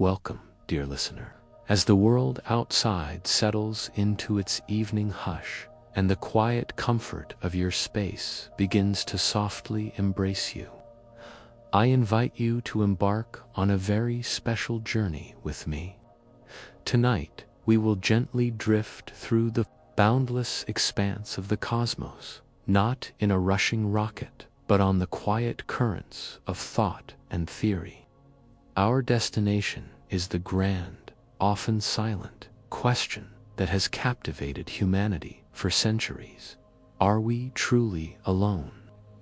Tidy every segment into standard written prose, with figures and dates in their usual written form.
Welcome, dear listener. As the world outside settles into its evening hush, and the quiet comfort of your space begins to softly embrace you, I invite you to embark on a very special journey with me. Tonight, we will gently drift through the boundless expanse of the cosmos, not in a rushing rocket, but on the quiet currents of thought and theory. Our destination is the grand, often silent, question that has captivated humanity for centuries. Are we truly alone?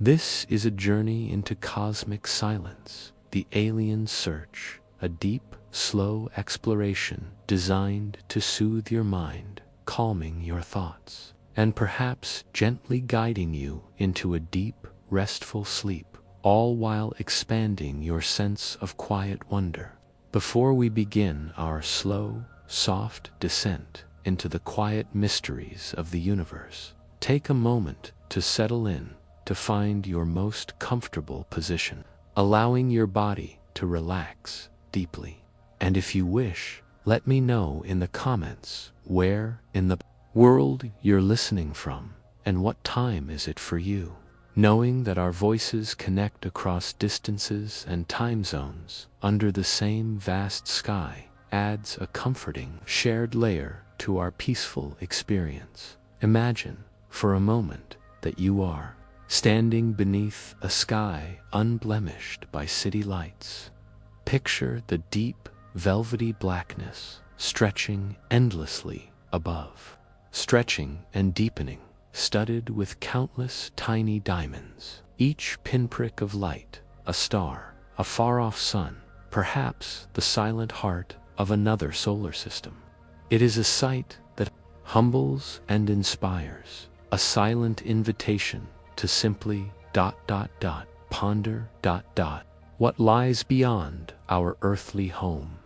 This is a journey into cosmic silence, the alien search, a deep, slow exploration designed to soothe your mind, calming your thoughts, and perhaps gently guiding you into a deep, restful sleep, all while expanding your sense of quiet wonder. Before we begin our slow, soft descent into the quiet mysteries of the universe, take a moment to settle in, to find your most comfortable position, allowing your body to relax deeply. And if you wish, let me know in the comments where in the world you're listening from and what time is it for you. Knowing that our voices connect across distances and time zones under the same vast sky adds a comforting shared layer to our peaceful experience. Imagine for a moment that you are standing beneath a sky unblemished by city lights. Picture the deep, velvety blackness stretching endlessly above, stretching and deepening, studded with countless tiny diamonds, each pinprick of light, a star, a far-off sun, perhaps the silent heart of another solar system. It is a sight that humbles and inspires, a silent invitation to simply ... ponder ... what lies beyond our earthly home.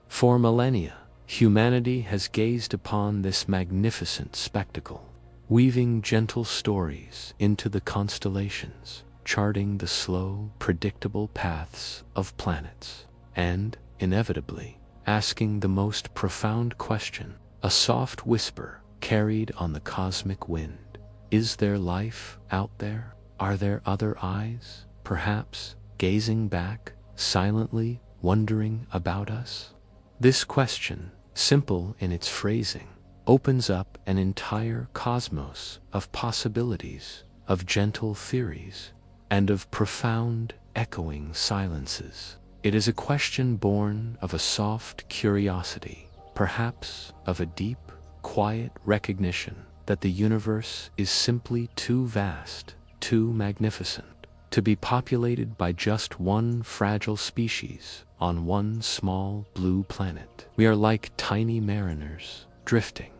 For millennia, humanity has gazed upon this magnificent spectacle, weaving gentle stories into the constellations, charting the slow, predictable paths of planets, and, inevitably, asking the most profound question, a soft whisper carried on the cosmic wind. Is there life out there? Are there other eyes, perhaps, gazing back, silently wondering about us? This question, simple in its phrasing, opens up an entire cosmos of possibilities, of gentle theories, and of profound, echoing silences. It is a question born of a soft curiosity, perhaps of a deep, quiet recognition that the universe is simply too vast, too magnificent, to be populated by just one fragile species on one small blue planet. We are like tiny mariners, drifting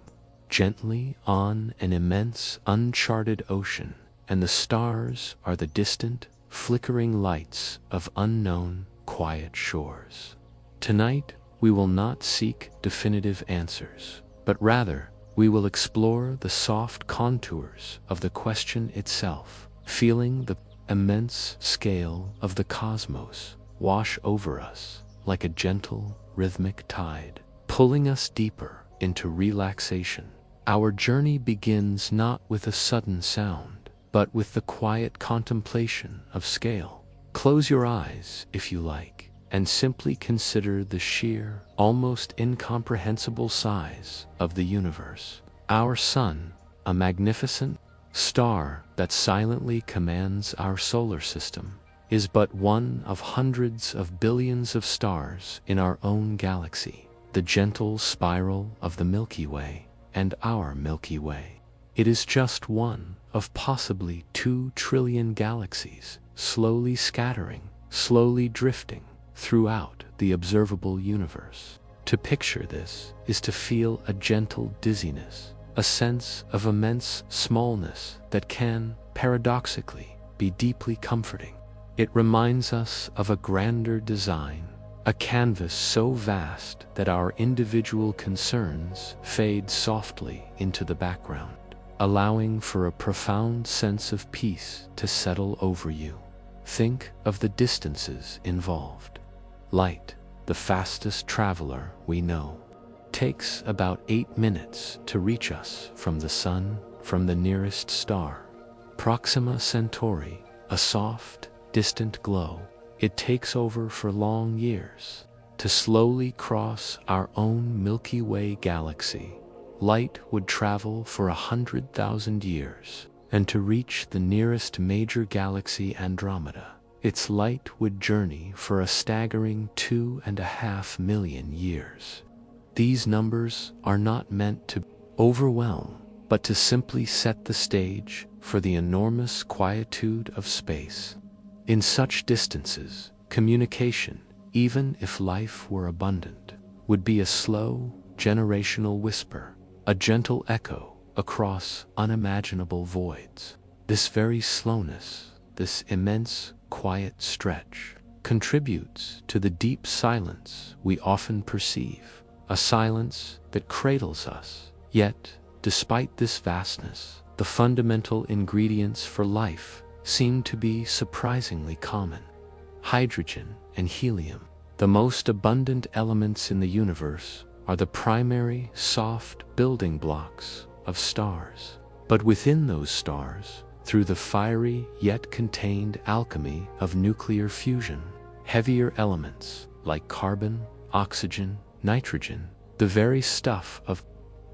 gently on an immense uncharted ocean, and the stars are the distant, flickering lights of unknown, quiet shores. Tonight, we will not seek definitive answers, but rather, we will explore the soft contours of the question itself, feeling the immense scale of the cosmos wash over us like a gentle, rhythmic tide, pulling us deeper into relaxation. Our journey begins not with a sudden sound, but with the quiet contemplation of scale. Close your eyes, if you like, and simply consider the sheer, almost incomprehensible size of the universe. Our sun, a magnificent star that silently commands our solar system, is but one of hundreds of billions of stars in our own galaxy, the gentle spiral of the Milky Way and our Milky Way. It is just one of possibly 2 trillion galaxies, slowly scattering, slowly drifting throughout the observable universe. To picture this is to feel a gentle dizziness, a sense of immense smallness that can, paradoxically, be deeply comforting. It reminds us of a grander design, a canvas so vast that our individual concerns fade softly into the background, allowing for a profound sense of peace to settle over you. Think of the distances involved. Light, the fastest traveler we know. Takes about 8 minutes to reach us from the sun, from the nearest star, Proxima Centauri, a soft, distant glow. It takes over for long years to slowly cross our own Milky Way galaxy. Light would travel for 100,000 years, and to reach the nearest major galaxy, Andromeda, its light would journey for a staggering 2.5 million years. These numbers are not meant to overwhelm, but to simply set the stage for the enormous quietude of space. In such distances, communication, even if life were abundant, would be a slow, generational whisper, a gentle echo across unimaginable voids. This very slowness, this immense, quiet stretch, contributes to the deep silence we often perceive, a silence that cradles us. Yet, despite this vastness, the fundamental ingredients for life seem to be surprisingly common. Hydrogen and helium, the most abundant elements in the universe, are the primary soft building blocks of stars. But within those stars, through the fiery yet contained alchemy of nuclear fusion, heavier elements like carbon, oxygen, nitrogen, the very stuff of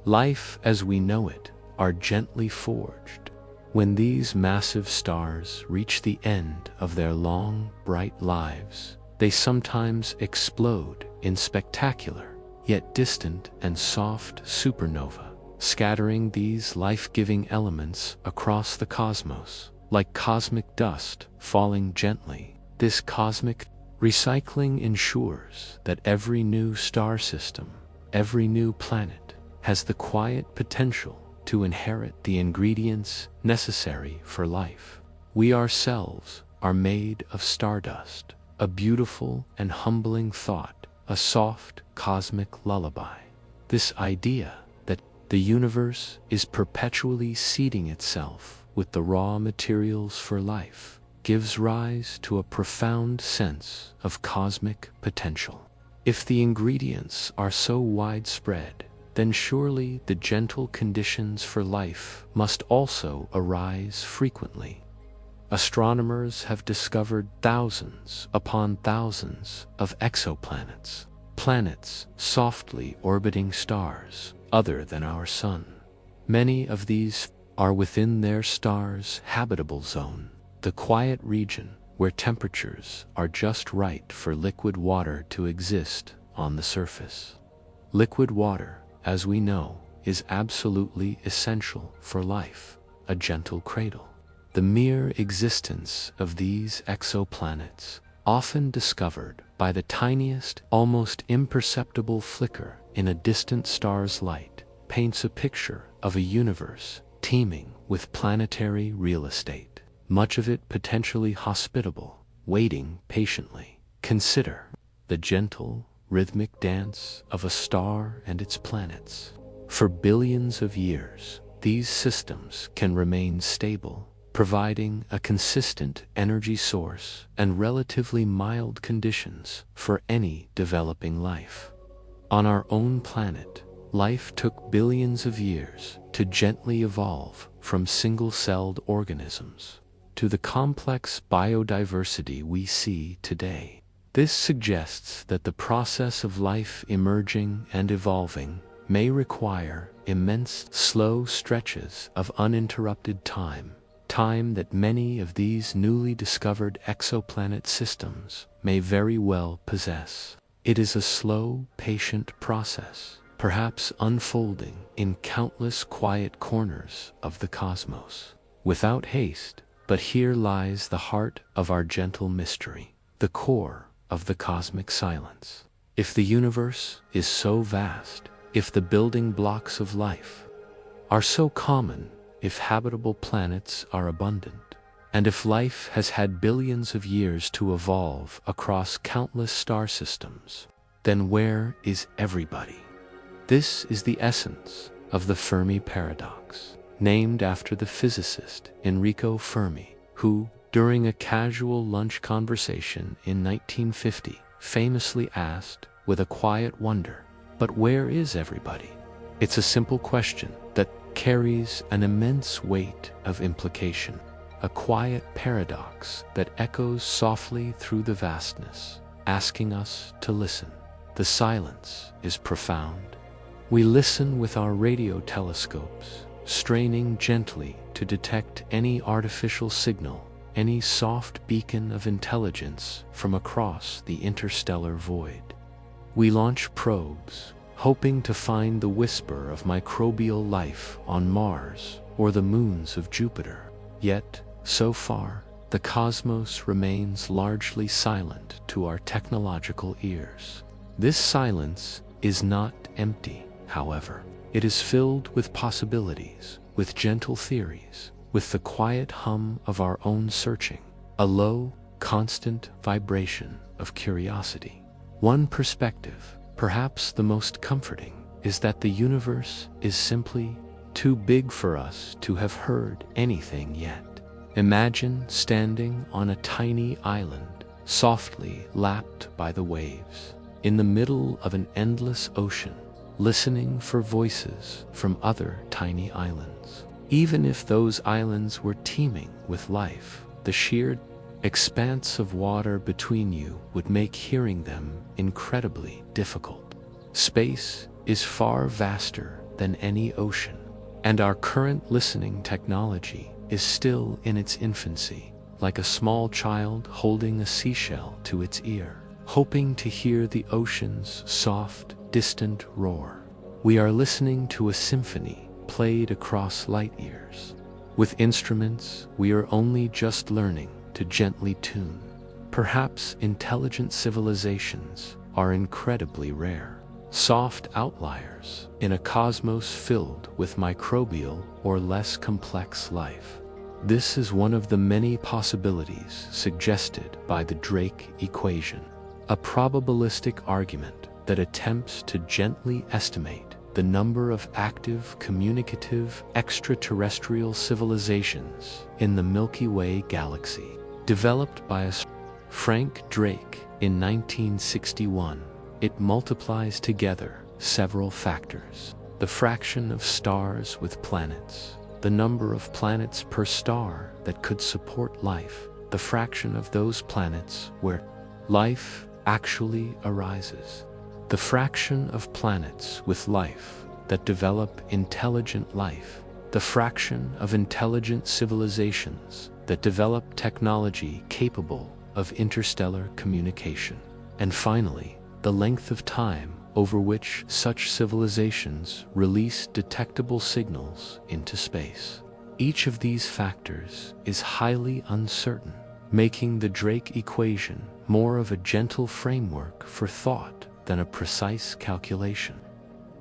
life as we know it, are gently forged. When these massive stars reach the end of their long, bright lives, they sometimes explode in spectacular, yet distant and soft supernova, scattering these life-giving elements across the cosmos, like cosmic dust falling gently. This cosmic recycling ensures that every new star system, every new planet, has the quiet potential to inherit the ingredients necessary for life. We ourselves are made of stardust, a beautiful and humbling thought, a soft cosmic lullaby. This idea that the universe is perpetually seeding itself with the raw materials for life gives rise to a profound sense of cosmic potential. If the ingredients are so widespread, then surely the gentle conditions for life must also arise frequently. Astronomers have discovered thousands upon thousands of exoplanets, planets softly orbiting stars other than our sun. Many of these are within their star's habitable zone, the quiet region where temperatures are just right for liquid water to exist on the surface. Liquid water, as we know, is absolutely essential for life, a gentle cradle. The mere existence of these exoplanets, often discovered by the tiniest, almost imperceptible flicker in a distant star's light, paints a picture of a universe teeming with planetary real estate, much of it potentially hospitable, waiting patiently. Consider the gentle, rhythmic dance of a star and its planets. For billions of years, these systems can remain stable, providing a consistent energy source and relatively mild conditions for any developing life. On our own planet, life took billions of years to gently evolve from single-celled organisms to the complex biodiversity we see today. This suggests that the process of life emerging and evolving may require immense, slow stretches of uninterrupted time that many of these newly discovered exoplanet systems may very well possess. It is a slow, patient process, perhaps unfolding in countless quiet corners of the cosmos. Without haste, but here lies the heart of our gentle mystery, the core of the cosmic silence. If the universe is so vast, if the building blocks of life are so common, if habitable planets are abundant, and if life has had billions of years to evolve across countless star systems, then where is everybody? This is the essence of the Fermi Paradox, named after the physicist Enrico Fermi, who, during a casual lunch conversation in 1950, famously asked with a quiet wonder, "But where is everybody?" It's a simple question that carries an immense weight of implication, a quiet paradox that echoes softly through the vastness, asking us to listen. The silence is profound. We listen with our radio telescopes, straining gently to detect any artificial signal, any soft beacon of intelligence from across the interstellar void. We launch probes, hoping to find the whisper of microbial life on Mars or the moons of Jupiter. Yet, so far, the cosmos remains largely silent to our technological ears. This silence is not empty, however. It is filled with possibilities, with gentle theories, with the quiet hum of our own searching, a low, constant vibration of curiosity. One perspective, perhaps the most comforting, is that the universe is simply too big for us to have heard anything yet. Imagine standing on a tiny island, softly lapped by the waves, in the middle of an endless ocean, listening for voices from other tiny islands. Even if those islands were teeming with life, the sheer expanse of water between you would make hearing them incredibly difficult. Space is far vaster than any ocean, and our current listening technology is still in its infancy, like a small child holding a seashell to its ear, hoping to hear the ocean's soft, distant roar. We are listening to a symphony played across light years. With instruments we are only just learning to gently tune. Perhaps intelligent civilizations are incredibly rare, soft outliers in a cosmos filled with microbial or less complex life. This is one of the many possibilities suggested by the Drake equation, a probabilistic argument that attempts to gently estimate the number of active, communicative, extraterrestrial civilizations in the Milky Way galaxy. Developed by Frank Drake in 1961, it multiplies together several factors: the fraction of stars with planets, the number of planets per star that could support life, the fraction of those planets where life actually arises, the fraction of planets with life that develop intelligent life, the fraction of intelligent civilizations that develop technology capable of interstellar communication, and finally, the length of time over which such civilizations release detectable signals into space. Each of these factors is highly uncertain, making the Drake equation more of a gentle framework for thought than a precise calculation.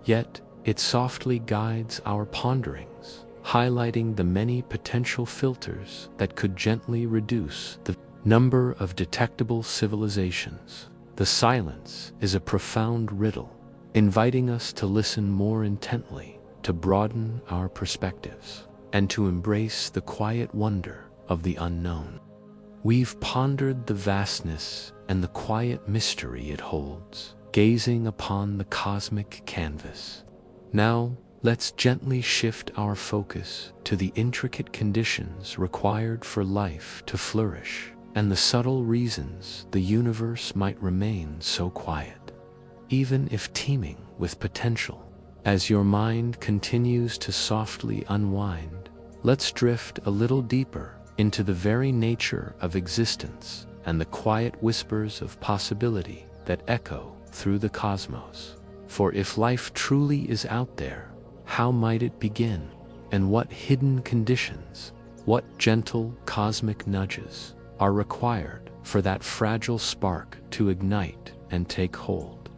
Yet, it softly guides our ponderings, highlighting the many potential filters that could gently reduce the number of detectable civilizations. The silence is a profound riddle, inviting us to listen more intently, to broaden our perspectives, and to embrace the quiet wonder of the unknown. We've pondered the vastness and the quiet mystery it holds, gazing upon the cosmic canvas. Now, let's gently shift our focus to the intricate conditions required for life to flourish, and the subtle reasons the universe might remain so quiet, even if teeming with potential. As your mind continues to softly unwind, let's drift a little deeper into the very nature of existence and the quiet whispers of possibility that echo through the cosmos. For if life truly is out there, how might it begin? And what hidden conditions, what gentle cosmic nudges are required for that fragile spark to ignite and take hold?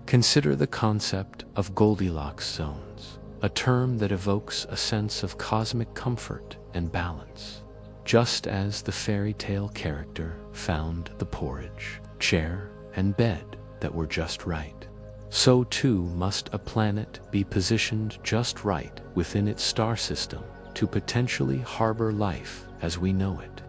Consider the concept of Goldilocks zones, a term that evokes a sense of cosmic comfort and balance. Just as the fairy tale character found the porridge, chair, and bed that were just right, so too must a planet be positioned just right within its star system to potentially harbor life as we know it.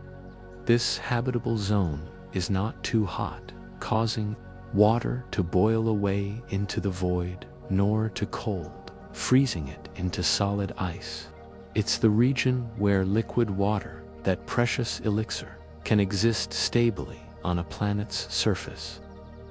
This habitable zone is not too hot, causing water to boil away into the void, nor to cold, freezing it into solid ice. It's the region where liquid water, that precious elixir, can exist stably on a planet's surface.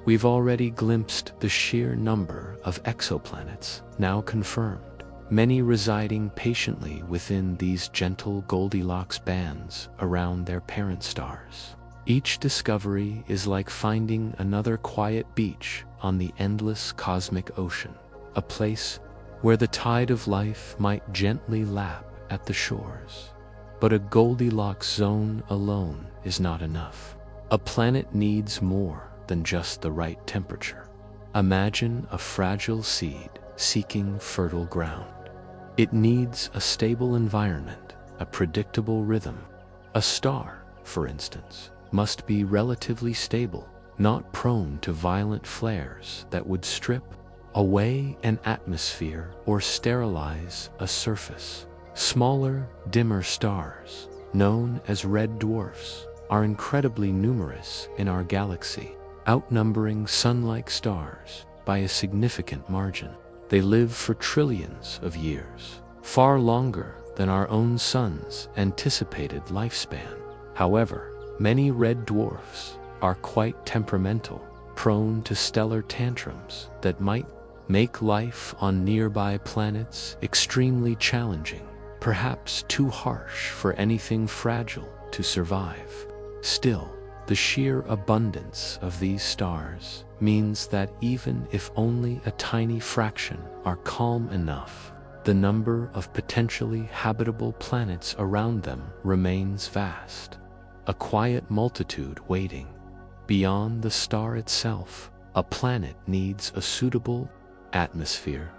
We've already glimpsed the sheer number of exoplanets now confirmed, many residing patiently within these gentle Goldilocks bands around their parent stars. Each discovery is like finding another quiet beach on the endless cosmic ocean, a place where the tide of life might gently lap at the shores. But a Goldilocks zone alone is not enough. A planet needs more than just the right temperature. Imagine a fragile seed seeking fertile ground. It needs a stable environment, a predictable rhythm. A star, for instance, must be relatively stable, not prone to violent flares that would strip away an atmosphere or sterilize a surface. Smaller, dimmer stars, known as red dwarfs, are incredibly numerous in our galaxy, outnumbering sun-like stars by a significant margin. They live for trillions of years, far longer than our own sun's anticipated lifespan. However, many red dwarfs are quite temperamental, prone to stellar tantrums that might make life on nearby planets extremely challenging, perhaps too harsh for anything fragile to survive. Still, the sheer abundance of these stars means that even if only a tiny fraction are calm enough, the number of potentially habitable planets around them remains vast, a quiet multitude waiting. Beyond the star itself, a planet needs a suitable atmosphere.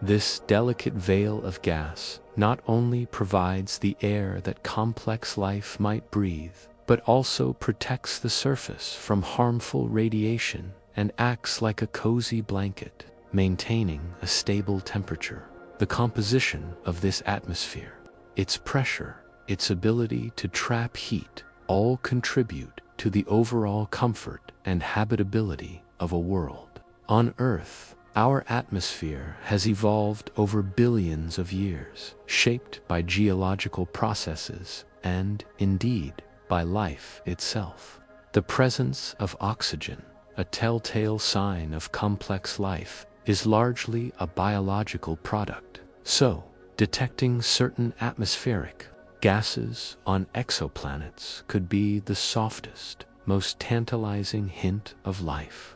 This delicate veil of gas not only provides the air that complex life might breathe, but also protects the surface from harmful radiation and acts like a cozy blanket, maintaining a stable temperature. The composition of this atmosphere, its pressure, its ability to trap heat, all contribute to the overall comfort and habitability of a world. On Earth, our atmosphere has evolved over billions of years, shaped by geological processes and, indeed, by life itself. The presence of oxygen, a telltale sign of complex life, is largely a biological product. So, detecting certain atmospheric gases on exoplanets could be the softest, most tantalizing hint of life.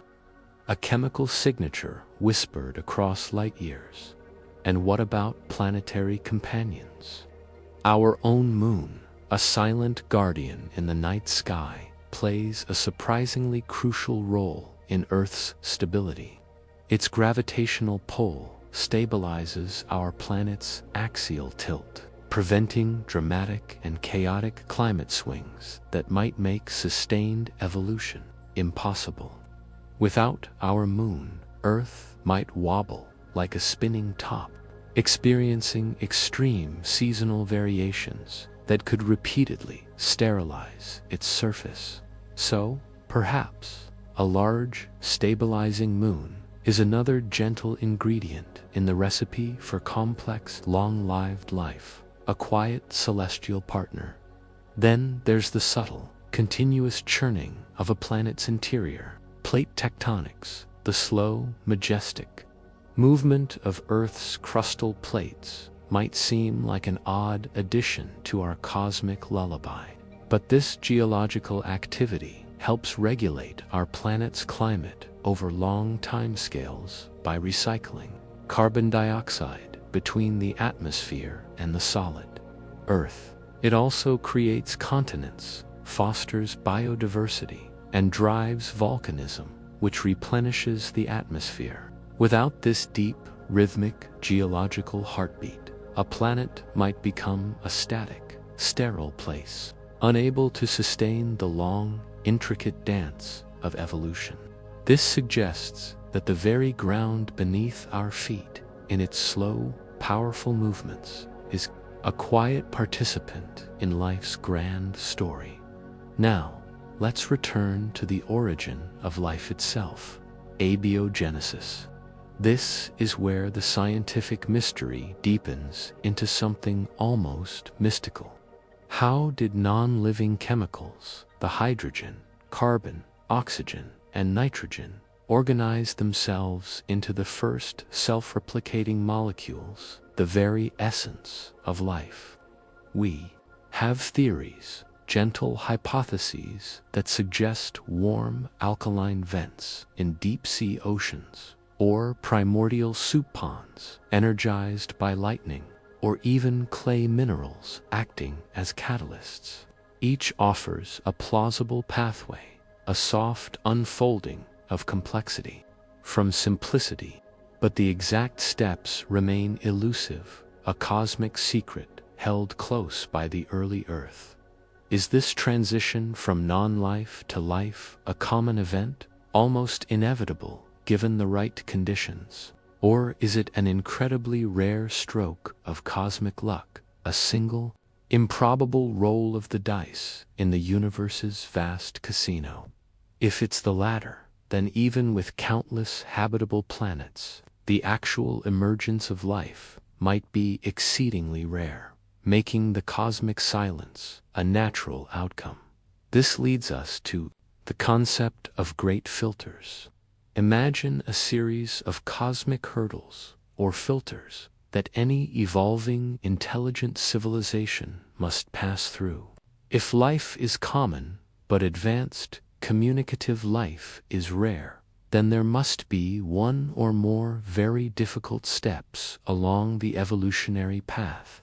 A chemical signature whispered across light years. And what about planetary companions? Our own moon, a silent guardian in the night sky, plays a surprisingly crucial role in Earth's stability. Its gravitational pull stabilizes our planet's axial tilt, preventing dramatic and chaotic climate swings that might make sustained evolution impossible. Without our moon, Earth might wobble like a spinning top, experiencing extreme seasonal variations that could repeatedly sterilize its surface. So, perhaps, a large, stabilizing moon is another gentle ingredient in the recipe for complex, long-lived life, a quiet celestial partner. Then there's the subtle, continuous churning of a planet's interior. Plate tectonics, the slow, majestic movement of Earth's crustal plates, might seem like an odd addition to our cosmic lullaby. But this geological activity helps regulate our planet's climate over long timescales by recycling carbon dioxide between the atmosphere and the solid Earth. It also creates continents, fosters biodiversity, and drives volcanism, which replenishes the atmosphere. Without this deep, rhythmic, geological heartbeat, a planet might become a static, sterile place, unable to sustain the long, intricate dance of evolution. This suggests that the very ground beneath our feet, in its slow, powerful movements, is a quiet participant in life's grand story. Now, let's return to the origin of life itself, abiogenesis. This is where the scientific mystery deepens into something almost mystical. How did non-living chemicals, the hydrogen, carbon, oxygen, and nitrogen, organize themselves into the first self-replicating molecules, the very essence of life? We have theories, gentle hypotheses that suggest warm alkaline vents in deep-sea oceans, or primordial soup ponds energized by lightning, or even clay minerals acting as catalysts. Each offers a plausible pathway, a soft unfolding of complexity from simplicity, but the exact steps remain elusive, a cosmic secret held close by the early Earth. Is this transition from non-life to life a common event, almost inevitable given the right conditions? Or is it an incredibly rare stroke of cosmic luck, a single, improbable roll of the dice in the universe's vast casino? If it's the latter, then even with countless habitable planets, the actual emergence of life might be exceedingly rare, making the cosmic silence a natural outcome. This leads us to the concept of great filters. Imagine a series of cosmic hurdles, or filters, that any evolving intelligent civilization must pass through. If life is common, but advanced, communicative life is rare, then there must be one or more very difficult steps along the evolutionary path.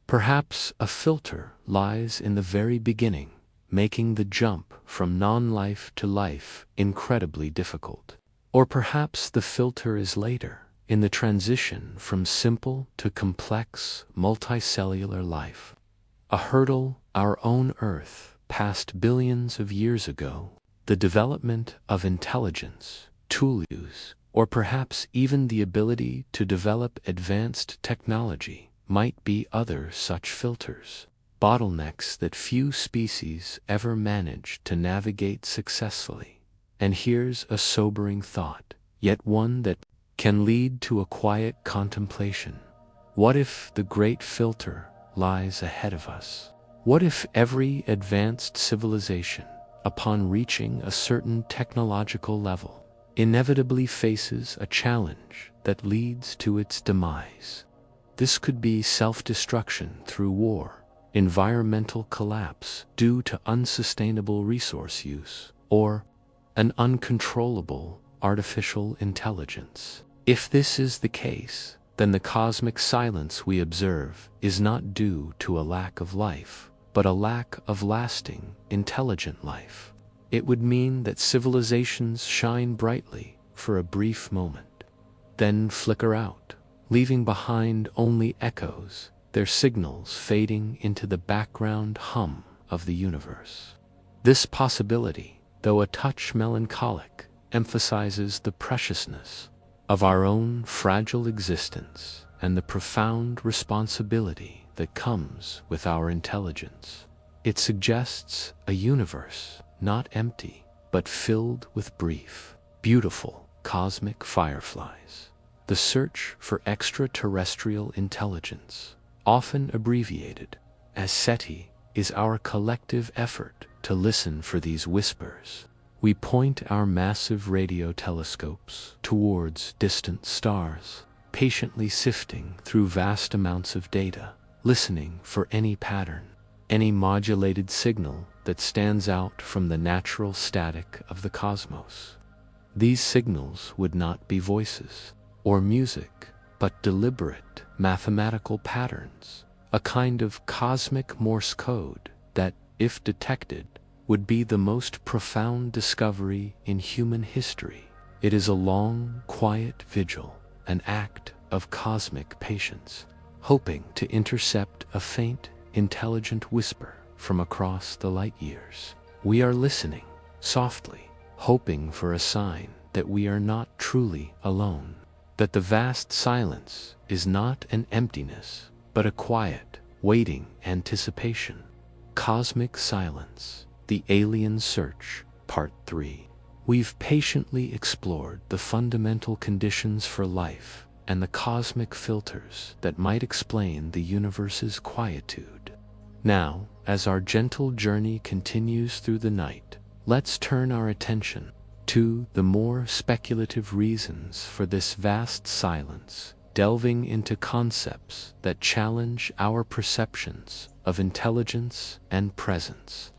Perhaps a filter lies in the very beginning, making the jump from non-life to life incredibly difficult. Or perhaps the filter is later, in the transition from simple to complex, multicellular life. A hurdle our own Earth passed billions of years ago, the development of intelligence, tool use, or perhaps even the ability to develop advanced technology might be other such filters, bottlenecks that few species ever managed to navigate successfully. And here's a sobering thought, yet one that can lead to a quiet contemplation. What if the great filter lies ahead of us? What if every advanced civilization, upon reaching a certain technological level, inevitably faces a challenge that leads to its demise? This could be self-destruction through war, environmental collapse due to unsustainable resource use, or an uncontrollable artificial intelligence. If this is the case, then the cosmic silence we observe is not due to a lack of life, but a lack of lasting, intelligent life. It would mean that civilizations shine brightly for a brief moment, then flicker out, leaving behind only echoes, their signals fading into the background hum of the universe. This possibility, though a touch melancholic, emphasizes the preciousness of our own fragile existence and the profound responsibility that comes with our intelligence. It suggests a universe not empty, but filled with brief, beautiful cosmic fireflies. The search for extraterrestrial intelligence, often abbreviated as SETI, is our collective effort to listen for these whispers. We point our massive radio telescopes towards distant stars, patiently sifting through vast amounts of data, listening for any pattern, any modulated signal that stands out from the natural static of the cosmos. These signals would not be voices or music, but deliberate mathematical patterns, a kind of cosmic Morse code that, if detected, would be the most profound discovery in human history. It is a long, quiet vigil, an act of cosmic patience, hoping to intercept a faint, intelligent whisper from across the light years. We are listening, softly, hoping for a sign that we are not truly alone, that the vast silence is not an emptiness, but a quiet, waiting anticipation. Cosmic silence, The Alien Search, Part 3. We've patiently explored the fundamental conditions for life and the cosmic filters that might explain the universe's quietude. Now, as our gentle journey continues through the night, let's turn our attention to the more speculative reasons for this vast silence, delving into concepts that challenge our perceptions of intelligence and presence.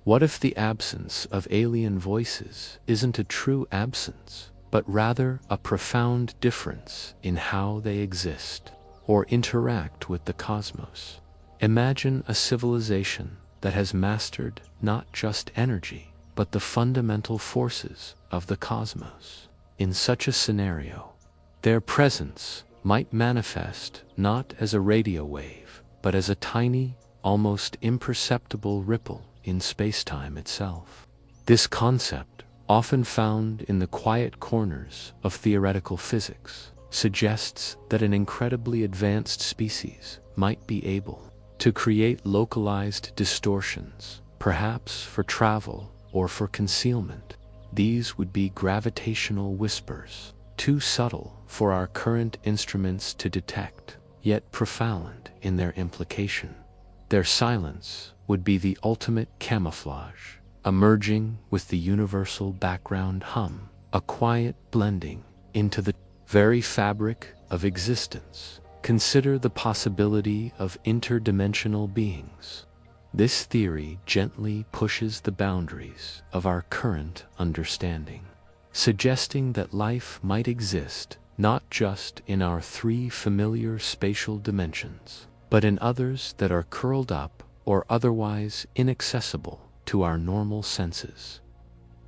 What if the absence of alien voices isn't a true absence, but rather a profound difference in how they exist or interact with the cosmos? Imagine a civilization that has mastered not just energy, but the fundamental forces of the cosmos. In such a scenario, their presence might manifest not as a radio wave, but as a tiny, almost imperceptible ripple in space-time itself. This concept, often found in the quiet corners of theoretical physics, suggests that an incredibly advanced species might be able to create localized distortions, perhaps for travel or for concealment. These would be gravitational whispers, too subtle for our current instruments to detect, yet profound in their implication. Their silence would be the ultimate camouflage, emerging with the universal background hum, a quiet blending into the very fabric of existence. Consider the possibility of interdimensional beings. This theory gently pushes the boundaries of our current understanding, suggesting that life might exist not just in our three familiar spatial dimensions, but in others that are curled up or otherwise inaccessible to our normal senses.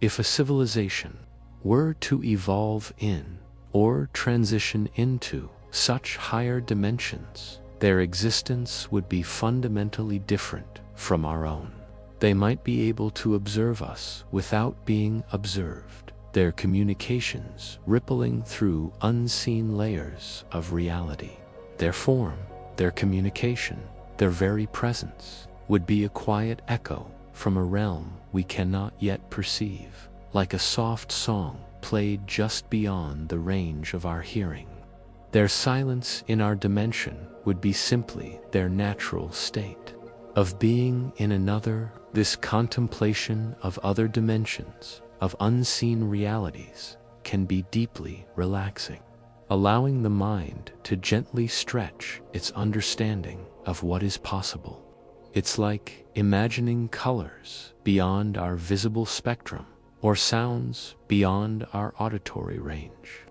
If a civilization were to evolve in or transition into such higher dimensions, their existence would be fundamentally different from our own. They might be able to observe us without being observed, their communications rippling through unseen layers of reality. Their form, their communication, their very presence would be a quiet echo from a realm we cannot yet perceive, like a soft song played just beyond the range of our hearing. Their silence in our dimension would be simply their natural state of being in another. This contemplation of other dimensions, of unseen realities, can be deeply relaxing, allowing the mind to gently stretch its understanding of what is possible. It's like imagining colors beyond our visible spectrum, or sounds beyond our auditory range.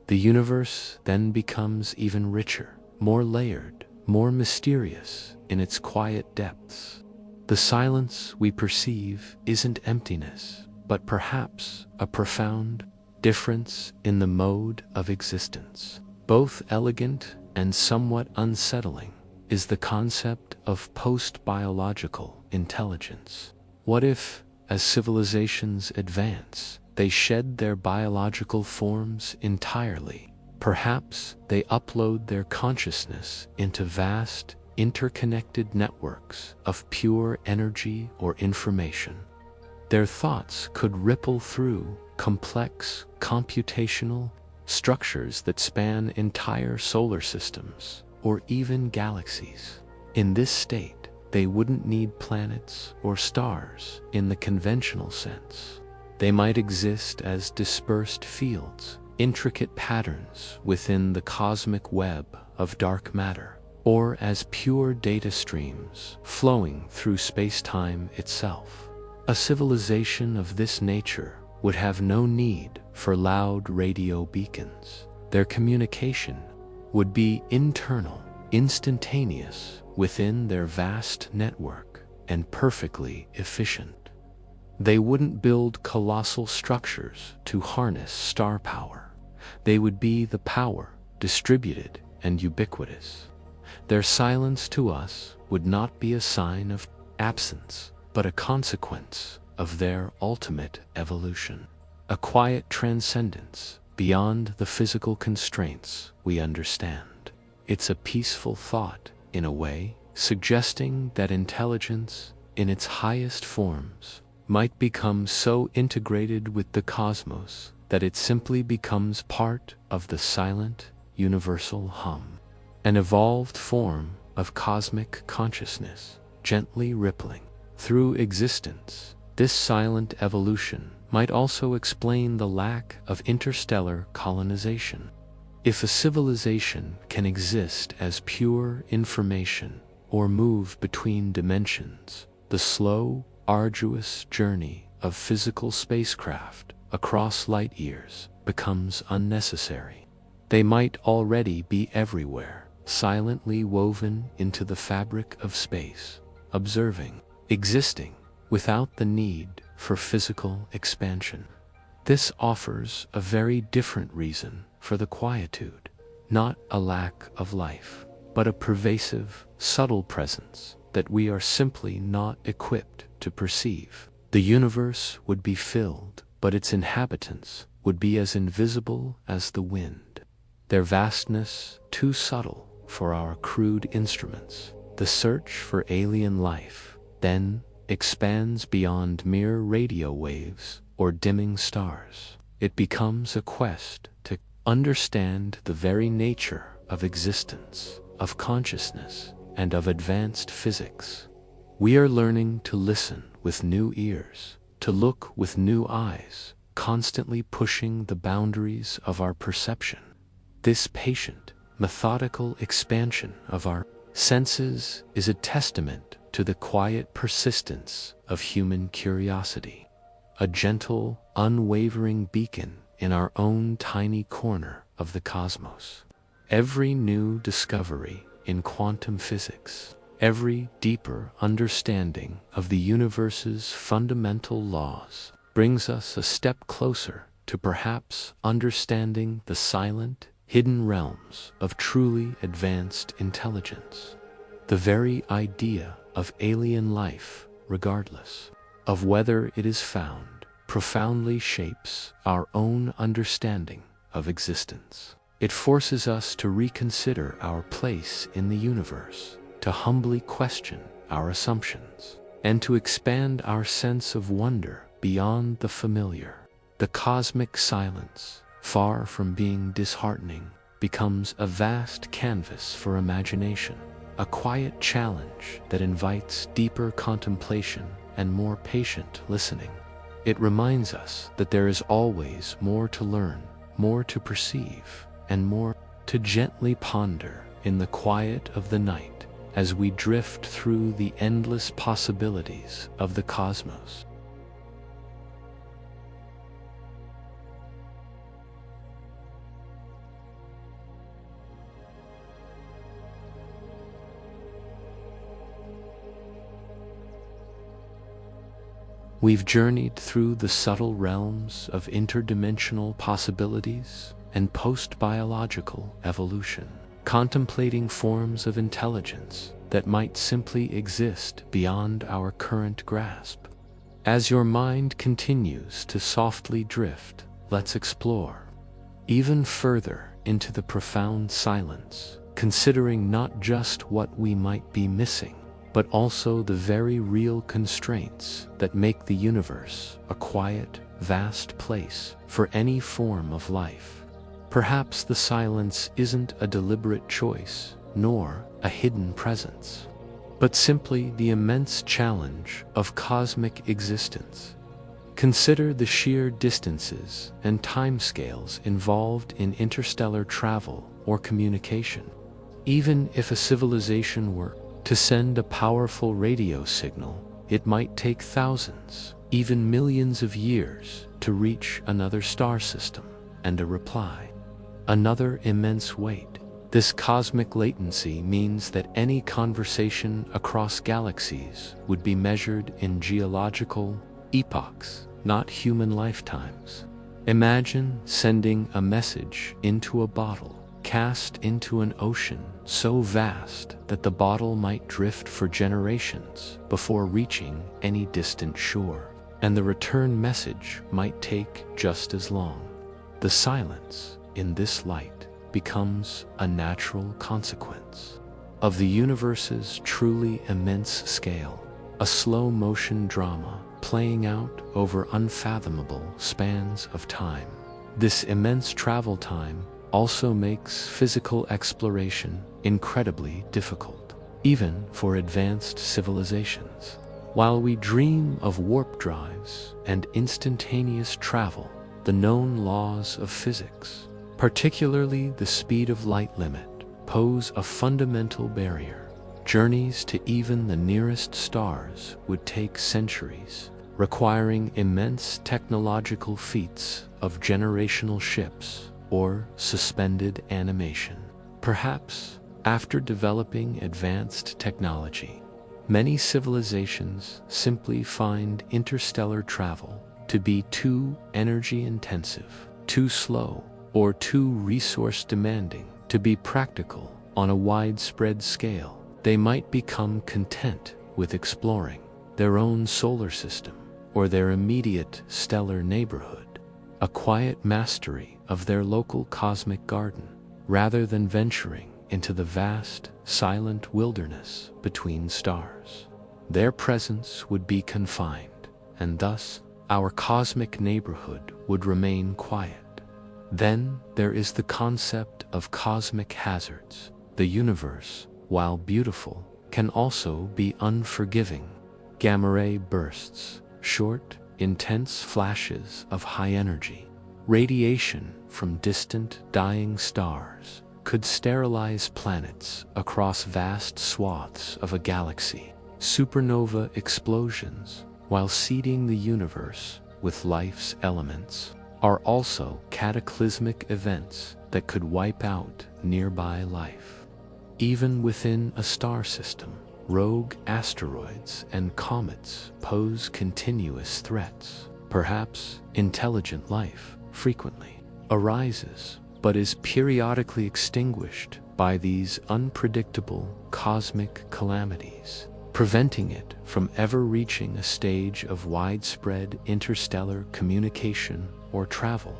The universe then becomes even richer, more layered, more mysterious in its quiet depths. The silence we perceive isn't emptiness, but perhaps a profound difference in the mode of existence. Both elegant and somewhat unsettling is the concept of post-biological intelligence. What if, as civilizations advance, they shed their biological forms entirely? Perhaps they upload their consciousness into vast, interconnected networks of pure energy or information. Their thoughts could ripple through complex computational structures that span entire solar systems or even galaxies. In this state, they wouldn't need planets or stars in the conventional sense. They might exist as dispersed fields, intricate patterns within the cosmic web of dark matter, or as pure data streams flowing through space-time itself. A civilization of this nature would have no need for loud radio beacons. Their communication would be internal, instantaneous within their vast network, and perfectly efficient. They wouldn't build colossal structures to harness star power. They would be the power, distributed and ubiquitous. Their silence to us would not be a sign of absence, but a consequence of their ultimate evolution. A quiet transcendence beyond the physical constraints we understand. It's a peaceful thought, in a way, suggesting that intelligence, in its highest forms, might become so integrated with the cosmos that it simply becomes part of the silent, universal hum, an evolved form of cosmic consciousness, gently rippling through existence. This silent evolution might also explain the lack of interstellar colonization. If a civilization can exist as pure information or move between dimensions, the slow, arduous journey of physical spacecraft across light years becomes unnecessary. They might already be everywhere, silently woven into the fabric of space, observing, existing, without the need for physical expansion. This offers a very different reason for the quietude, not a lack of life, but a pervasive, subtle presence that we are simply not equipped to perceive. The universe would be filled, but its inhabitants would be as invisible as the wind. Their vastness too subtle for our crude instruments. The search for alien life, then, expands beyond mere radio waves or dimming stars. It becomes a quest to understand the very nature of existence, of consciousness, and of advanced physics. We are learning to listen with new ears, to look with new eyes, constantly pushing the boundaries of our perception. This patient, methodical expansion of our senses is a testament to the quiet persistence of human curiosity, a gentle, unwavering beacon in our own tiny corner of the cosmos. Every new discovery in quantum physics, every deeper understanding of the universe's fundamental laws, brings us a step closer to perhaps understanding the silent, hidden realms of truly advanced intelligence. The very idea of alien life, regardless of whether it is found, profoundly shapes our own understanding of existence. It forces us to reconsider our place in the universe, to humbly question our assumptions, and to expand our sense of wonder beyond the familiar. The cosmic silence, far from being disheartening, becomes a vast canvas for imagination, a quiet challenge that invites deeper contemplation and more patient listening. It reminds us that there is always more to learn, more to perceive, and more to gently ponder in the quiet of the night as we drift through the endless possibilities of the cosmos. We've journeyed through the subtle realms of interdimensional possibilities and post-biological evolution, contemplating forms of intelligence that might simply exist beyond our current grasp. As your mind continues to softly drift, let's explore even further into the profound silence, considering not just what we might be missing, but also the very real constraints that make the universe a quiet, vast place for any form of life. Perhaps the silence isn't a deliberate choice, nor a hidden presence, but simply the immense challenge of cosmic existence. Consider the sheer distances and timescales involved in interstellar travel or communication. Even if a civilization were to send a powerful radio signal, it might take thousands, even millions of years to reach another star system, and a reply. Another immense weight. This cosmic latency means that any conversation across galaxies would be measured in geological epochs, not human lifetimes. Imagine sending a message into a bottle, cast into an ocean so vast that the bottle might drift for generations before reaching any distant shore, and the return message might take just as long. The silence, in this light, becomes a natural consequence of the universe's truly immense scale, a slow-motion drama playing out over unfathomable spans of time. This immense travel time also makes physical exploration incredibly difficult, even for advanced civilizations. While we dream of warp drives and instantaneous travel, the known laws of physics, particularly the speed of light limit, pose a fundamental barrier. Journeys to even the nearest stars would take centuries, requiring immense technological feats of generational ships or suspended animation. Perhaps, after developing advanced technology, many civilizations simply find interstellar travel to be too energy-intensive, too slow, or too resource-demanding to be practical on a widespread scale. They might become content with exploring their own solar system or their immediate stellar neighborhood, a quiet mastery of their local cosmic garden, rather than venturing into the vast, silent wilderness between stars. Their presence would be confined, and thus our cosmic neighborhood would remain quiet. Then there is the concept of cosmic hazards. The universe, while beautiful, can also be unforgiving. Gamma ray bursts, short, intense flashes of high energy, radiation from distant, dying stars, could sterilize planets across vast swaths of a galaxy. Supernova explosions, while seeding the universe with life's elements, are also cataclysmic events that could wipe out nearby life. Even within a star system, rogue asteroids and comets pose continuous threats. Perhaps intelligent life frequently arises, but is periodically extinguished by these unpredictable cosmic calamities, preventing it from ever reaching a stage of widespread interstellar communication or travel.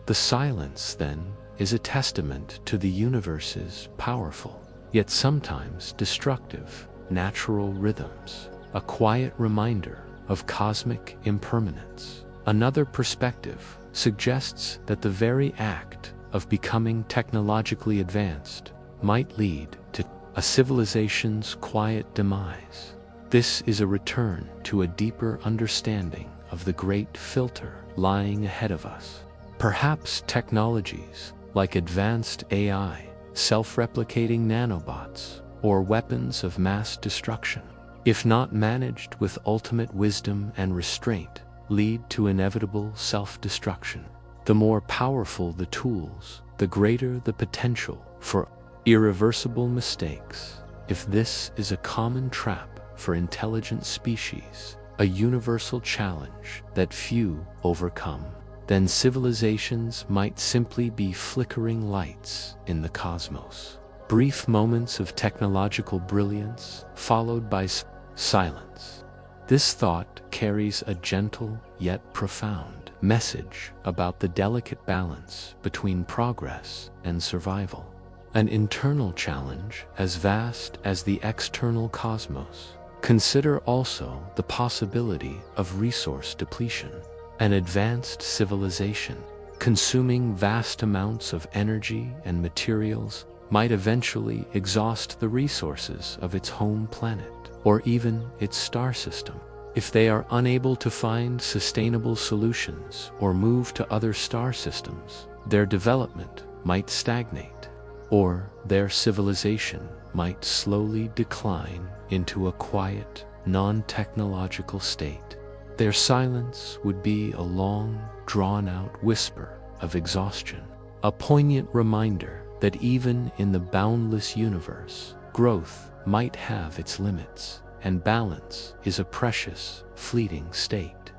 The silence, then, is a testament to the universe's powerful, yet sometimes destructive, natural rhythms, a quiet reminder of cosmic impermanence. Another perspective suggests that the very act of becoming technologically advanced might lead to a civilization's quiet demise. This is a return to a deeper understanding of the great filter lying ahead of us. Perhaps technologies like advanced AI, self-replicating nanobots, or weapons of mass destruction, if not managed with ultimate wisdom and restraint, lead to inevitable self-destruction. The more powerful the tools, the greater the potential for irreversible mistakes. If this is a common trap for intelligent species, a universal challenge that few overcome, then civilizations might simply be flickering lights in the cosmos. Brief moments of technological brilliance followed by silence. This thought carries a gentle yet profound message about the delicate balance between progress and survival. An internal challenge as vast as the external cosmos. Consider also the possibility of resource depletion. An advanced civilization, consuming vast amounts of energy and materials, might eventually exhaust the resources of its home planet, or even its star system. If they are unable to find sustainable solutions or move to other star systems, their development might stagnate, or their civilization might slowly decline into a quiet, non-technological state. Their silence would be a long, drawn-out whisper of exhaustion, a poignant reminder that even in the boundless universe, growth might have its limits, and balance is a precious, fleeting state.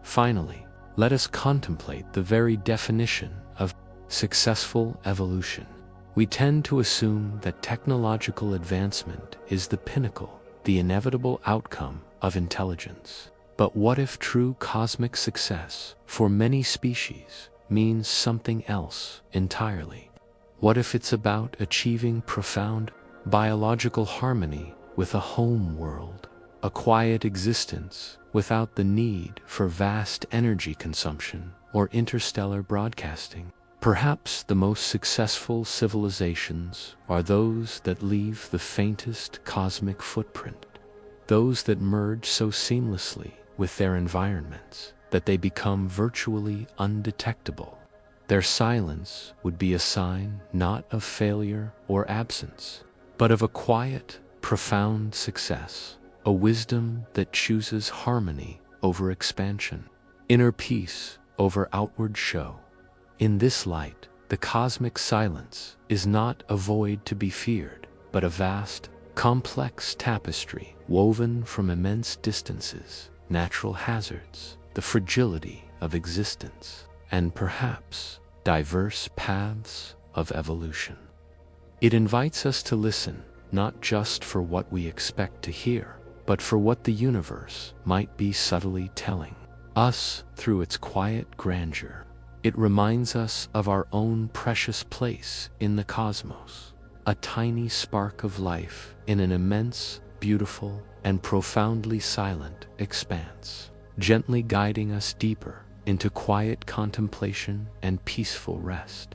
Finally, let us contemplate the very definition of successful evolution. We tend to assume that technological advancement is the pinnacle, the inevitable outcome of intelligence. But what if true cosmic success for many species means something else entirely? What if it's about achieving profound biological harmony with a home world, a quiet existence without the need for vast energy consumption or interstellar broadcasting. Perhaps the most successful civilizations are those that leave the faintest cosmic footprint, those that merge so seamlessly with their environments that they become virtually undetectable. Their silence would be a sign not of failure or absence, but of a quiet, profound success, a wisdom that chooses harmony over expansion, inner peace over outward show. In this light, the cosmic silence is not a void to be feared, but a vast, complex tapestry woven from immense distances, natural hazards, the fragility of existence, and perhaps diverse paths of evolution. It invites us to listen, not just for what we expect to hear, but for what the universe might be subtly telling us through its quiet grandeur. It reminds us of our own precious place in the cosmos, a tiny spark of life in an immense, beautiful, and profoundly silent expanse, gently guiding us deeper into quiet contemplation and peaceful rest.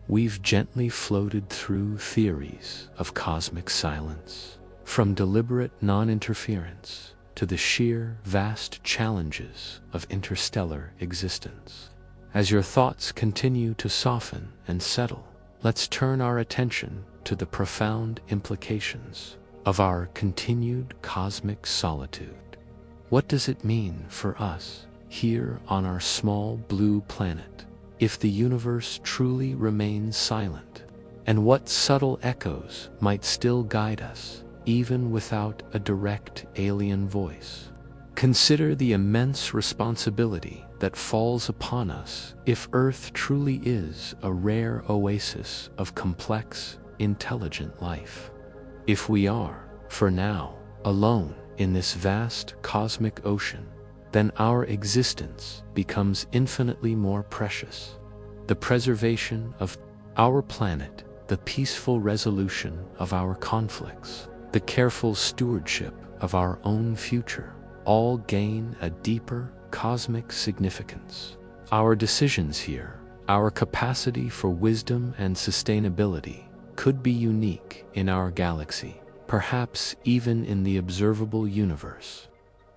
We've gently floated through theories of cosmic silence, from deliberate non-interference to the sheer, vast challenges of interstellar existence. As your thoughts continue to soften and settle, let's turn our attention to the profound implications of our continued cosmic solitude. What does it mean for us here on our small blue planet if the universe truly remains silent? And what subtle echoes might still guide us, even without a direct alien voice? Consider the immense responsibility that falls upon us if Earth truly is a rare oasis of complex, intelligent life. If we are, for now, alone in this vast cosmic ocean, then our existence becomes infinitely more precious. The preservation of our planet, the peaceful resolution of our conflicts, the careful stewardship of our own future, all gain a deeper cosmic significance. Our decisions here, our capacity for wisdom and sustainability, could be unique in our galaxy, perhaps even in the observable universe.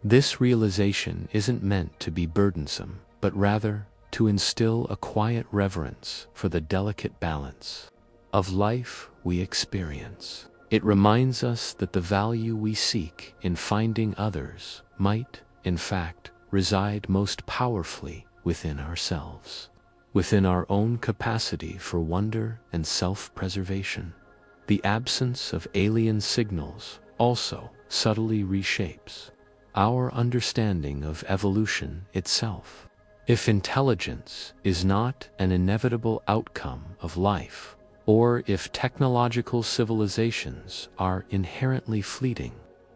This realization isn't meant to be burdensome, but rather to instill a quiet reverence for the delicate balance of life we experience. It reminds us that the value we seek in finding others might, in fact, reside most powerfully within ourselves, within our own capacity for wonder and self-preservation. The absence of alien signals also subtly reshapes our understanding of evolution itself. If intelligence is not an inevitable outcome of life, or if technological civilizations are inherently fleeting,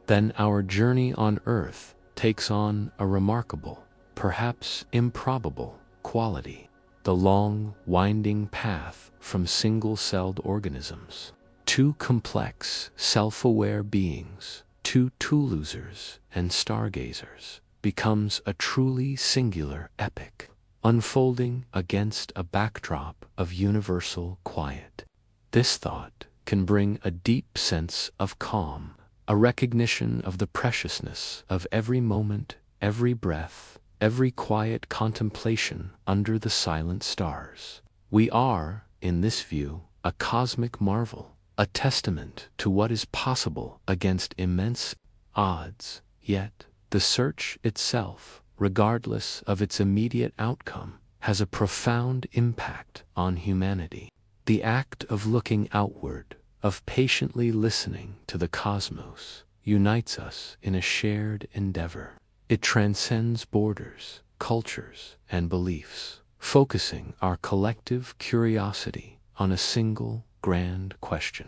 then our journey on Earth takes on a remarkable, perhaps improbable, quality. The long, winding path from single-celled organisms to complex, self-aware beings, to tool-users and stargazers, becomes a truly singular epic, unfolding against a backdrop of universal quiet. This thought can bring a deep sense of calm, a recognition of the preciousness of every moment, every breath, every quiet contemplation under the silent stars. We are, in this view, a cosmic marvel, a testament to what is possible against immense odds. Yet, the search itself, regardless of its immediate outcome, has a profound impact on humanity. The act of looking outward, of patiently listening to the cosmos, unites us in a shared endeavor. It transcends borders, cultures, and beliefs, focusing our collective curiosity on a single, grand question.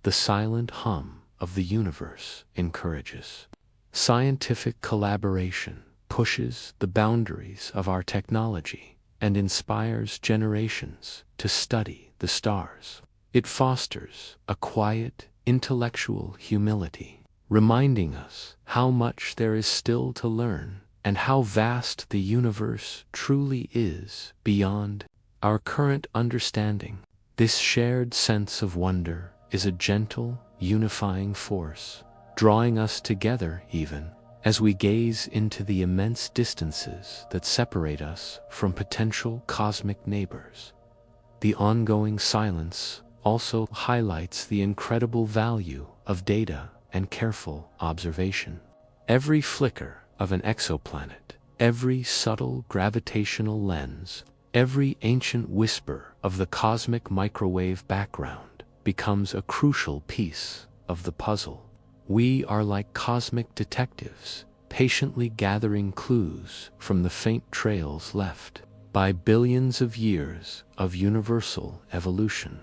The silent hum of the universe encourages scientific collaboration, pushes the boundaries of our technology, and inspires generations to study the stars. It fosters a quiet, intellectual humility, reminding us how much there is still to learn and how vast the universe truly is beyond our current understanding. This shared sense of wonder is a gentle, unifying force, drawing us together even as we gaze into the immense distances that separate us from potential cosmic neighbors. The ongoing silence also highlights the incredible value of data and careful observation. Every flicker of an exoplanet, every subtle gravitational lens, every ancient whisper of the cosmic microwave background becomes a crucial piece of the puzzle. We are like cosmic detectives, patiently gathering clues from the faint trails left by billions of years of universal evolution.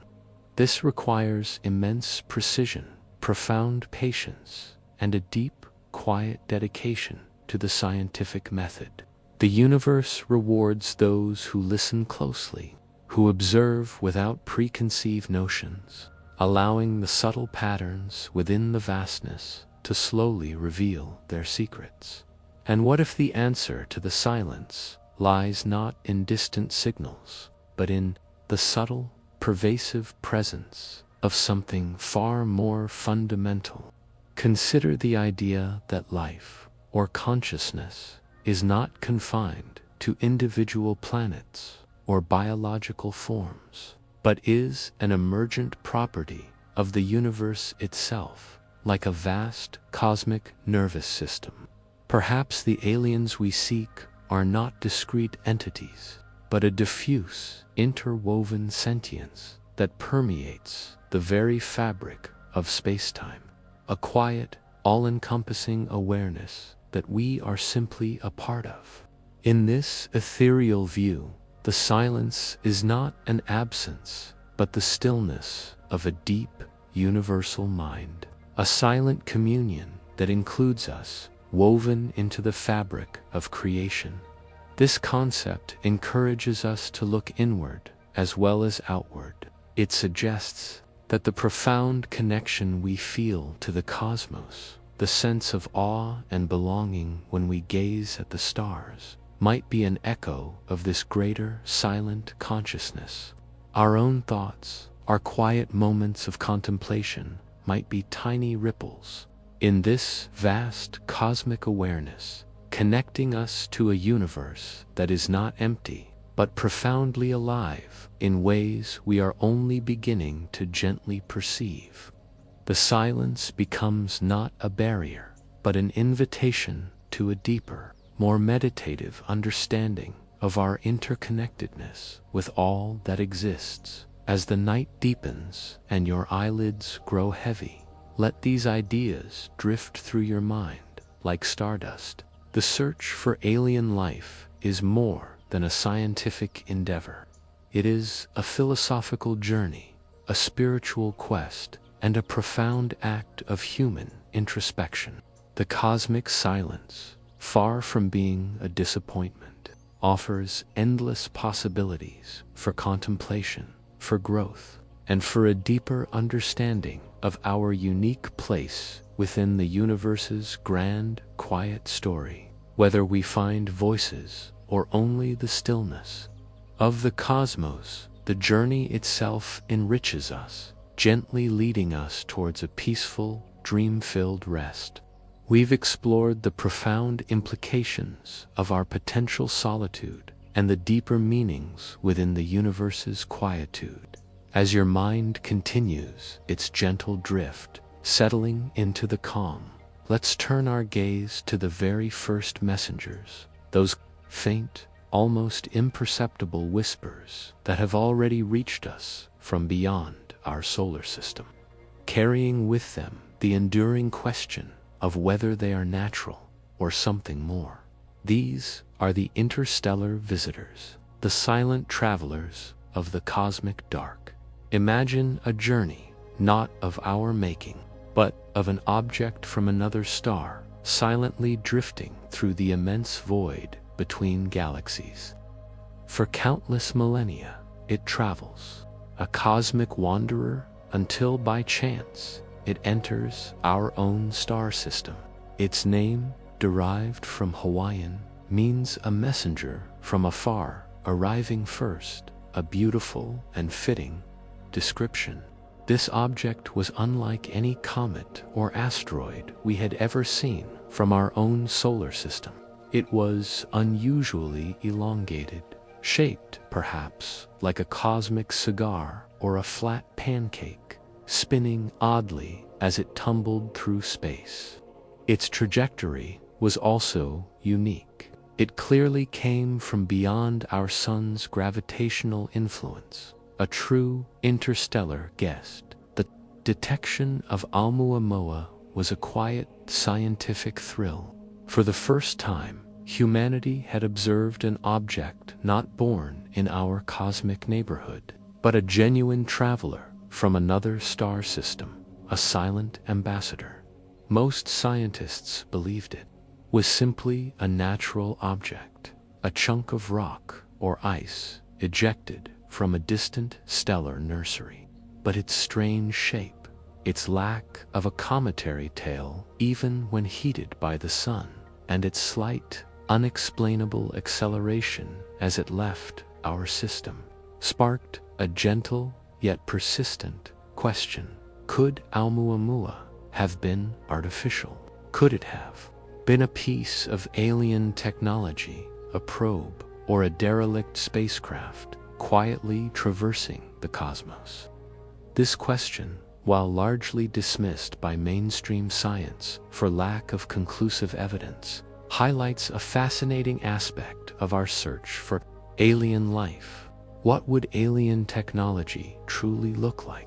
This requires immense precision, profound patience, and a deep, quiet dedication to the scientific method. The universe rewards those who listen closely, who observe without preconceived notions, allowing the subtle patterns within the vastness to slowly reveal their secrets. And what if the answer to the silence lies not in distant signals, but in the subtle, pervasive presence of something far more fundamental? Consider the idea that life, or consciousness, is not confined to individual planets or biological forms, but is an emergent property of the universe itself, like a vast cosmic nervous system. Perhaps the aliens we seek are not discrete entities, but a diffuse, interwoven sentience that permeates the very fabric of spacetime, a quiet, all-encompassing awareness that we are simply a part of. In this ethereal view, the silence is not an absence, but the stillness of a deep, universal mind, a silent communion that includes us, woven into the fabric of creation. This concept encourages us to look inward as well as outward. It suggests that the profound connection we feel to the cosmos, the sense of awe and belonging when we gaze at the stars, might be an echo of this greater silent consciousness. Our own thoughts, our quiet moments of contemplation, might be tiny ripples in this vast cosmic awareness, connecting us to a universe that is not empty, but profoundly alive in ways we are only beginning to gently perceive. The silence becomes not a barrier, but an invitation to a deeper, more meditative understanding of our interconnectedness with all that exists. As the night deepens and your eyelids grow heavy, let these ideas drift through your mind like stardust. The search for alien life is more than a scientific endeavor. It is a philosophical journey, a spiritual quest, and a profound act of human introspection. The cosmic silence, far from being a disappointment, offers endless possibilities for contemplation, for growth, and for a deeper understanding of our unique place within the universe's grand, quiet story. Whether we find voices or only the stillness of the cosmos, the journey itself enriches us, gently leading us towards a peaceful, dream-filled rest. We've explored the profound implications of our potential solitude and the deeper meanings within the universe's quietude. As your mind continues its gentle drift, settling into the calm, let's turn our gaze to the very first messengers, those faint, almost imperceptible whispers that have already reached us from beyond our solar system, carrying with them the enduring question of whether they are natural or something more. These are the interstellar visitors, the silent travelers of the cosmic dark. Imagine a journey not of our making, but of an object from another star, silently drifting through the immense void between galaxies. For countless millennia, it travels, a cosmic wanderer, until by chance it enters our own star system. Its name, derived from Hawaiian, means a messenger from afar, arriving first, a beautiful and fitting description. This object was unlike any comet or asteroid we had ever seen from our own solar system. It was unusually elongated, shaped, perhaps, like a cosmic cigar or a flat pancake, spinning oddly as it tumbled through space. Its trajectory was also unique. It clearly came from beyond our sun's gravitational influence, a true interstellar guest. The detection of Oumuamua was a quiet scientific thrill. For the first time, humanity had observed an object not born in our cosmic neighborhood, but a genuine traveler from another star system, a silent ambassador. Most scientists believed it was simply a natural object, a chunk of rock or ice ejected from a distant stellar nursery. But its strange shape, its lack of a cometary tail even when heated by the sun, and its slight, unexplainable acceleration as it left our system, sparked a gentle yet persistent question. Could Oumuamua have been artificial? Could it have been a piece of alien technology, a probe, or a derelict spacecraft quietly traversing the cosmos? This question, while largely dismissed by mainstream science for lack of conclusive evidence, highlights a fascinating aspect of our search for alien life. What would alien technology truly look like?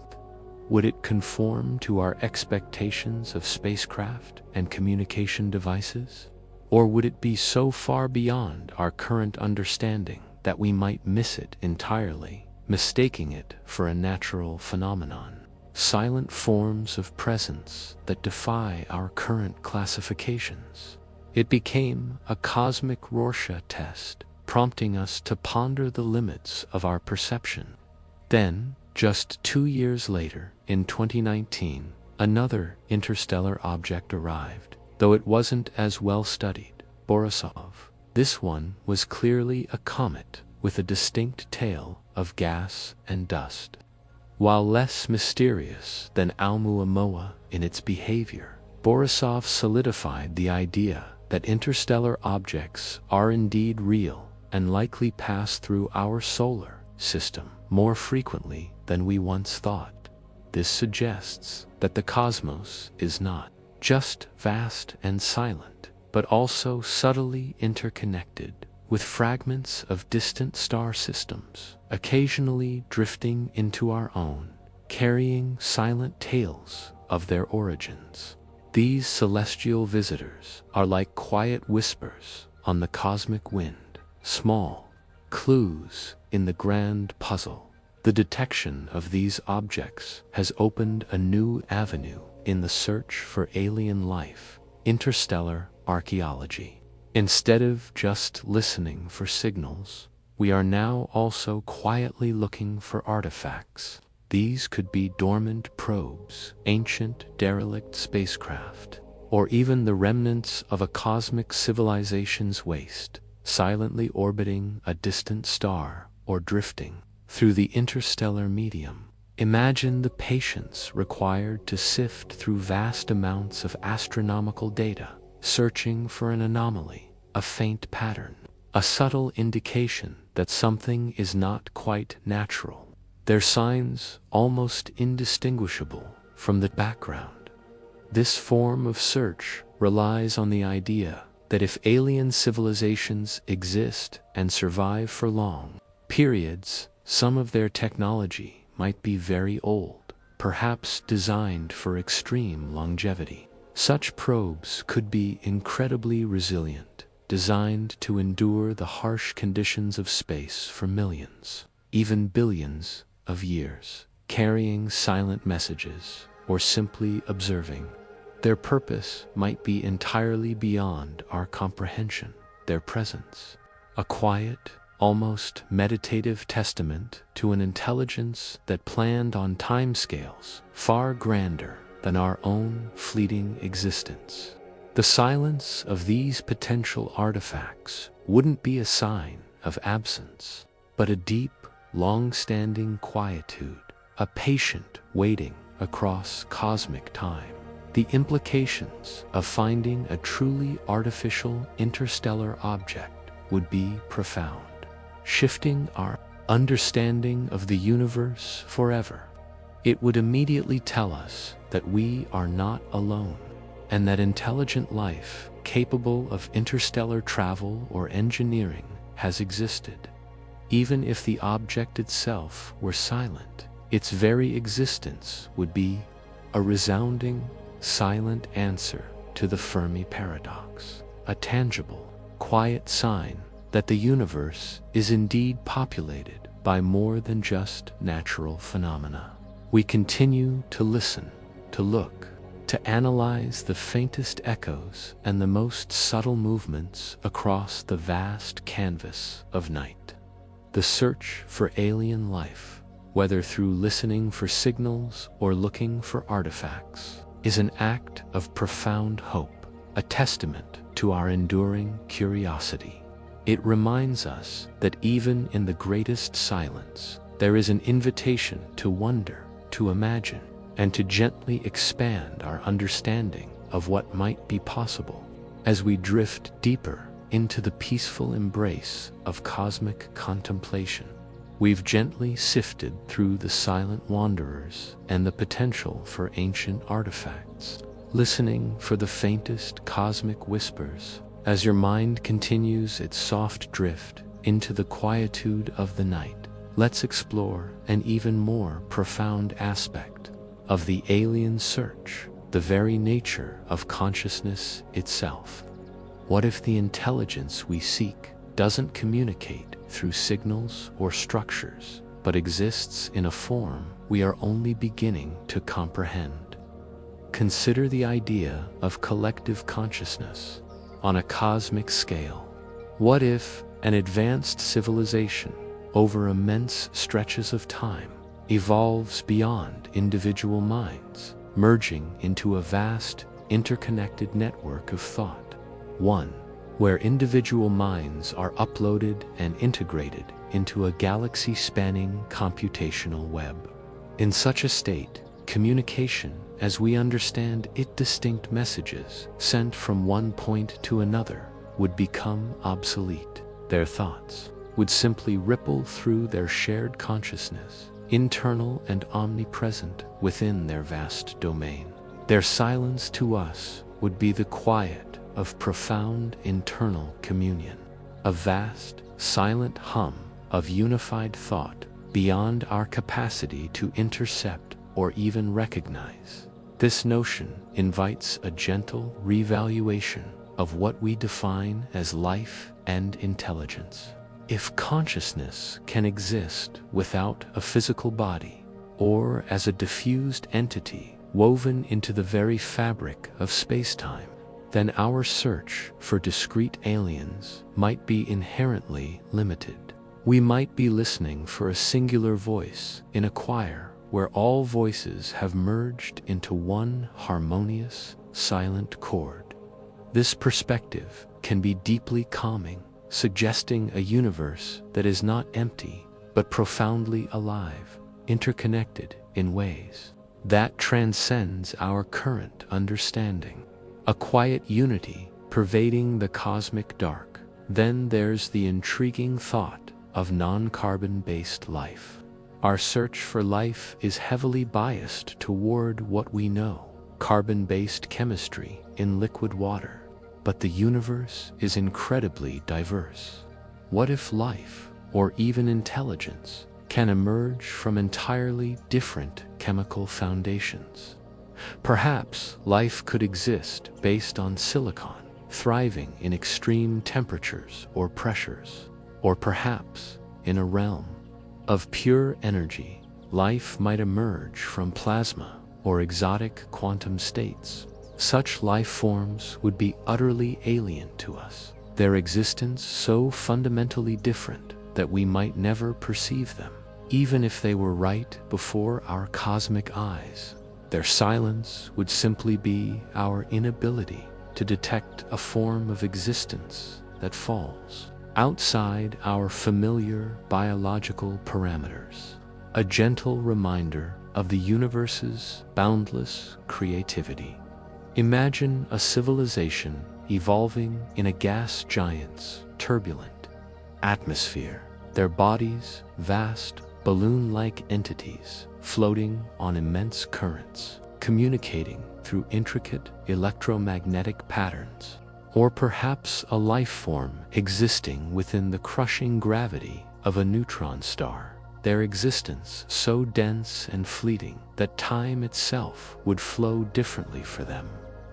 Would it conform to our expectations of spacecraft and communication devices? Or would it be so far beyond our current understanding that we might miss it entirely, mistaking it for a natural phenomenon? Silent forms of presence that defy our current classifications. It became a cosmic Rorschach test, prompting us to ponder the limits of our perception. Then, just 2 years later, in 2019, another interstellar object arrived, though it wasn't as well studied. Borisov. This one was clearly a comet with a distinct tail of gas and dust. While less mysterious than Oumuamua in its behavior, Borisov solidified the idea that interstellar objects are indeed real and likely pass through our solar system more frequently than we once thought. This suggests that the cosmos is not just vast and silent, but also subtly interconnected, with fragments of distant star systems occasionally drifting into our own, carrying silent tales of their origins. These celestial visitors are like quiet whispers on the cosmic wind, small clues in the grand puzzle. The detection of these objects has opened a new avenue in the search for alien life, interstellar archaeology. Instead of just listening for signals, we are now also quietly looking for artifacts. These could be dormant probes, ancient derelict spacecraft, or even the remnants of a cosmic civilization's waste, silently orbiting a distant star or drifting through the interstellar medium. Imagine the patience required to sift through vast amounts of astronomical data, searching for an anomaly, a faint pattern, a subtle indication that something is not quite natural. Their signs almost indistinguishable from the background. This form of search relies on the idea that if alien civilizations exist and survive for long periods, some of their technology might be very old, perhaps designed for extreme longevity. Such probes could be incredibly resilient, designed to endure the harsh conditions of space for millions, even billions of years, carrying silent messages or simply observing. Their purpose might be entirely beyond our comprehension. Their presence, a quiet, almost meditative testament to an intelligence that planned on timescales far grander than our own fleeting existence. The silence of these potential artifacts wouldn't be a sign of absence, but a deep, long-standing quietude, a patient waiting across cosmic time. The implications of finding a truly artificial interstellar object would be profound, shifting our understanding of the universe forever. It would immediately tell us that we are not alone, and that intelligent life capable of interstellar travel or engineering has existed. Even if the object itself were silent, its very existence would be a resounding, silent answer to the Fermi Paradox, a tangible, quiet sign that the universe is indeed populated by more than just natural phenomena. We continue to listen, to look, to analyze the faintest echoes and the most subtle movements across the vast canvas of night. The search for alien life, whether through listening for signals or looking for artifacts, is an act of profound hope, a testament to our enduring curiosity. It reminds us that even in the greatest silence, there is an invitation to wonder, to imagine, and to gently expand our understanding of what might be possible. As we drift deeper into the peaceful embrace of cosmic contemplation, we've gently sifted through the silent wanderers and the potential for ancient artifacts, listening for the faintest cosmic whispers. As your mind continues its soft drift into the quietude of the night, let's explore an even more profound aspect of the alien search, the very nature of consciousness itself. What if the intelligence we seek doesn't communicate through signals or structures, but exists in a form we are only beginning to comprehend? Consider the idea of collective consciousness on a cosmic scale. What if an advanced civilization over immense stretches of time evolves beyond individual minds, merging into a vast, interconnected network of thought, one where individual minds are uploaded and integrated into a galaxy-spanning computational web? In such a state, communication, as we understand it, distinct messages sent from one point to another, would become obsolete. Their thoughts would simply ripple through their shared consciousness, internal and omnipresent within their vast domain. Their silence to us would be the quiet of profound internal communion, a vast, silent hum of unified thought beyond our capacity to intercept or even recognize. This notion invites a gentle revaluation of what we define as life and intelligence. If consciousness can exist without a physical body, or as a diffused entity woven into the very fabric of space-time, then our search for discrete aliens might be inherently limited. We might be listening for a singular voice in a choir where all voices have merged into one harmonious, silent chord. This perspective can be deeply calming, suggesting a universe that is not empty, but profoundly alive, interconnected in ways that transcends our current understanding. A quiet unity pervading the cosmic dark. Then there's the intriguing thought of non-carbon-based life. Our search for life is heavily biased toward what we know, carbon-based chemistry in liquid water. But the universe is incredibly diverse. What if life, or even intelligence, can emerge from entirely different chemical foundations? Perhaps life could exist based on silicon, thriving in extreme temperatures or pressures. Or perhaps, in a realm of pure energy, life might emerge from plasma or exotic quantum states. Such life forms would be utterly alien to us, their existence so fundamentally different that we might never perceive them, even if they were right before our cosmic eyes. Their silence would simply be our inability to detect a form of existence that falls outside our familiar biological parameters. A gentle reminder of the universe's boundless creativity. Imagine a civilization evolving in a gas giant's turbulent atmosphere, their bodies vast, balloon-like entities floating on immense currents, communicating through intricate electromagnetic patterns, or perhaps a life form existing within the crushing gravity of a neutron star, their existence so dense and fleeting that time itself would flow differently for them.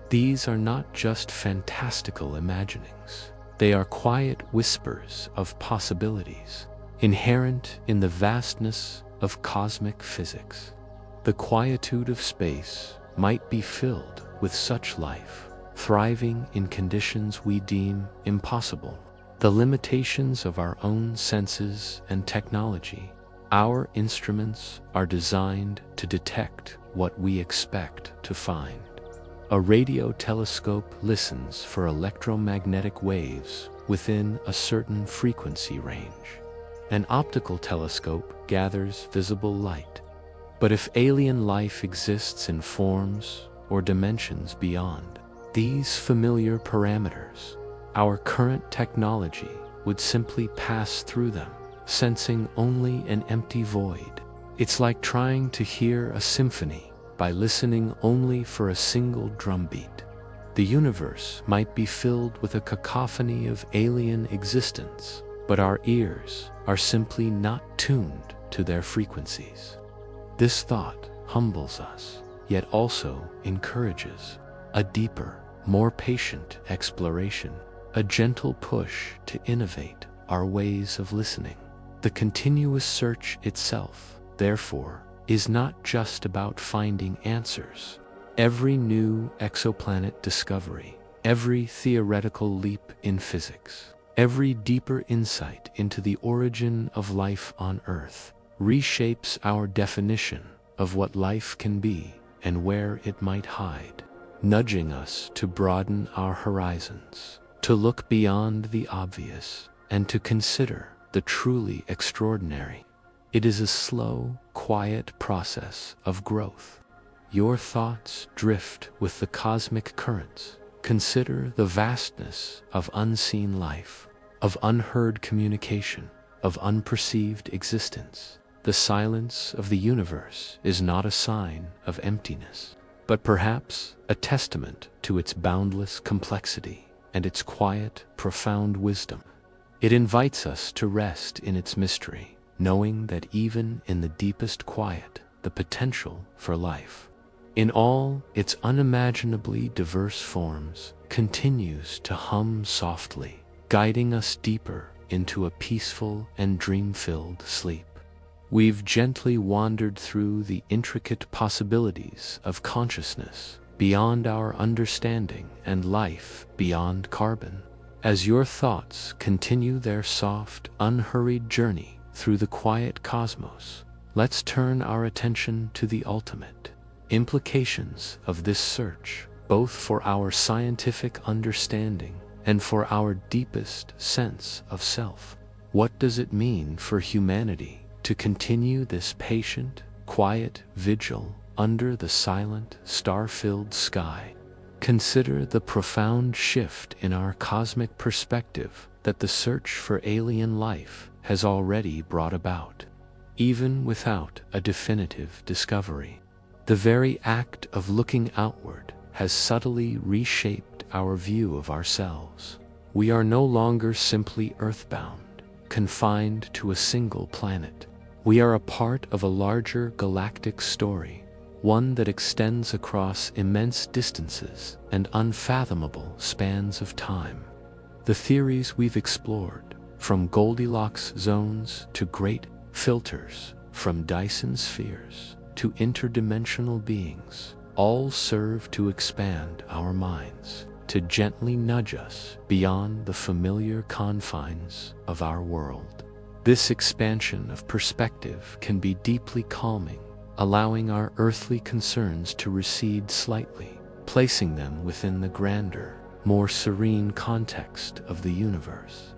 These are not just fantastical imaginings. They are quiet whispers of possibilities, inherent in the vastness of cosmic physics. The quietude of space might be filled with such life, thriving in conditions we deem impossible. The limitations of our own senses and technology. Our instruments are designed to detect what we expect to find. A radio telescope listens for electromagnetic waves within a certain frequency range. An optical telescope gathers visible light. But if alien life exists in forms or dimensions beyond these familiar parameters, our current technology would simply pass through them, sensing only an empty void. It's like trying to hear a symphony by listening only for a single drumbeat. The universe might be filled with a cacophony of alien existence, but our ears are simply not tuned to their frequencies. This thought humbles us, yet also encourages a deeper, more patient exploration, a gentle push to innovate our ways of listening. The continuous search itself, therefore, is not just about finding answers. Every new exoplanet discovery, every theoretical leap in physics, every deeper insight into the origin of life on Earth reshapes our definition of what life can be and where it might hide, nudging us to broaden our horizons, to look beyond the obvious, and to consider the truly extraordinary. It is a slow, quiet process of growth. Your thoughts drift with the cosmic currents. Consider the vastness of unseen life, of unheard communication, of unperceived existence. The silence of the universe is not a sign of emptiness, but perhaps a testament to its boundless complexity and its quiet, profound wisdom. It invites us to rest in its mystery, knowing that even in the deepest quiet, the potential for life, in all its unimaginably diverse forms, continues to hum softly, guiding us deeper into a peaceful and dream-filled sleep. We've gently wandered through the intricate possibilities of consciousness beyond our understanding and life beyond carbon. As your thoughts continue their soft, unhurried journey through the quiet cosmos, let's turn our attention to the ultimate implications of this search, both for our scientific understanding and for our deepest sense of self. What does it mean for humanity to continue this patient, quiet vigil under the silent, star-filled sky? Consider the profound shift in our cosmic perspective that the search for alien life has already brought about. Even without a definitive discovery, the very act of looking outward has subtly reshaped our view of ourselves. We are no longer simply earthbound, confined to a single planet. We are a part of a larger galactic story, one that extends across immense distances and unfathomable spans of time. The theories we've explored, from Goldilocks zones to great filters, from Dyson spheres to interdimensional beings, all serve to expand our minds, to gently nudge us beyond the familiar confines of our world. This expansion of perspective can be deeply calming, allowing our earthly concerns to recede slightly, placing them within the grander, more serene context of the universe.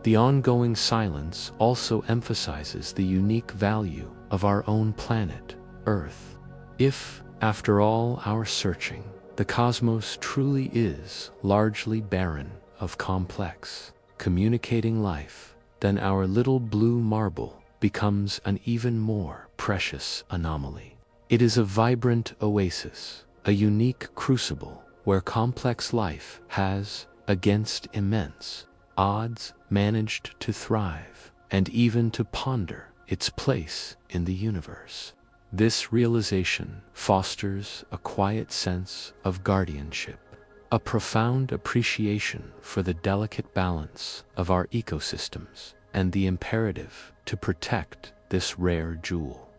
The ongoing silence also emphasizes the unique value of our own planet, Earth. If, after all our searching, the cosmos truly is largely barren of complex, communicating life, then our little blue marble becomes an even more precious anomaly. It is a vibrant oasis, a unique crucible where complex life has, against immense odds, managed to thrive and even to ponder its place in the universe. This realization fosters a quiet sense of guardianship, a profound appreciation for the delicate balance of our ecosystems and the imperative to protect this rare jewel.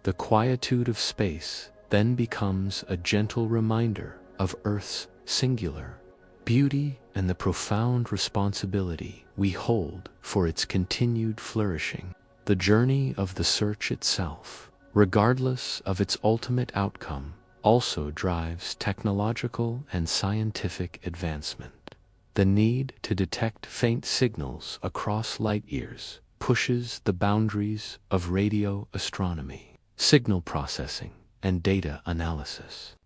The quietude of space then becomes a gentle reminder of Earth's singular beauty and the profound responsibility we hold for its continued flourishing. The journey of the search itself, regardless of its ultimate outcome, also drives technological and scientific advancement. The need to detect faint signals across light years pushes the boundaries of radio astronomy, signal processing, and data analysis.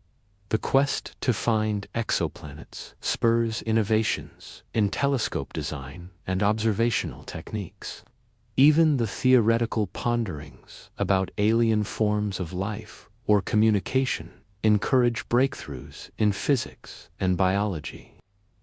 The quest to find exoplanets spurs innovations in telescope design and observational techniques. Even the theoretical ponderings about alien forms of life or communication encourage breakthroughs in physics and biology.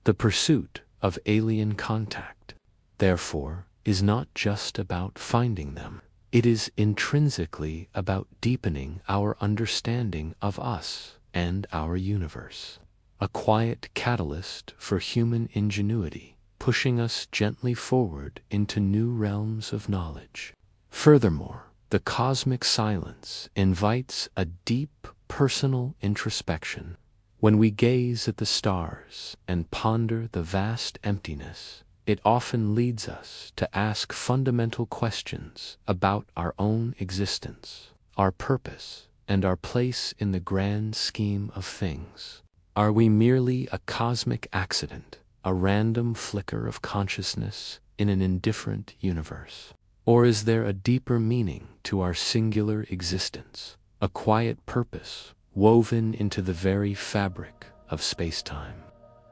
The pursuit of alien contact, therefore, is not just about finding them. It is intrinsically about deepening our understanding of us and our universe. A quiet catalyst for human ingenuity, pushing us gently forward into new realms of knowledge. Furthermore, the cosmic silence invites a deep personal introspection. When we gaze at the stars and ponder the vast emptiness, it often leads us to ask fundamental questions about our own existence, our purpose, and our place in the grand scheme of things. Are we merely a cosmic accident, a random flicker of consciousness in an indifferent universe? Or is there a deeper meaning to our singular existence, a quiet purpose woven into the very fabric of space-time?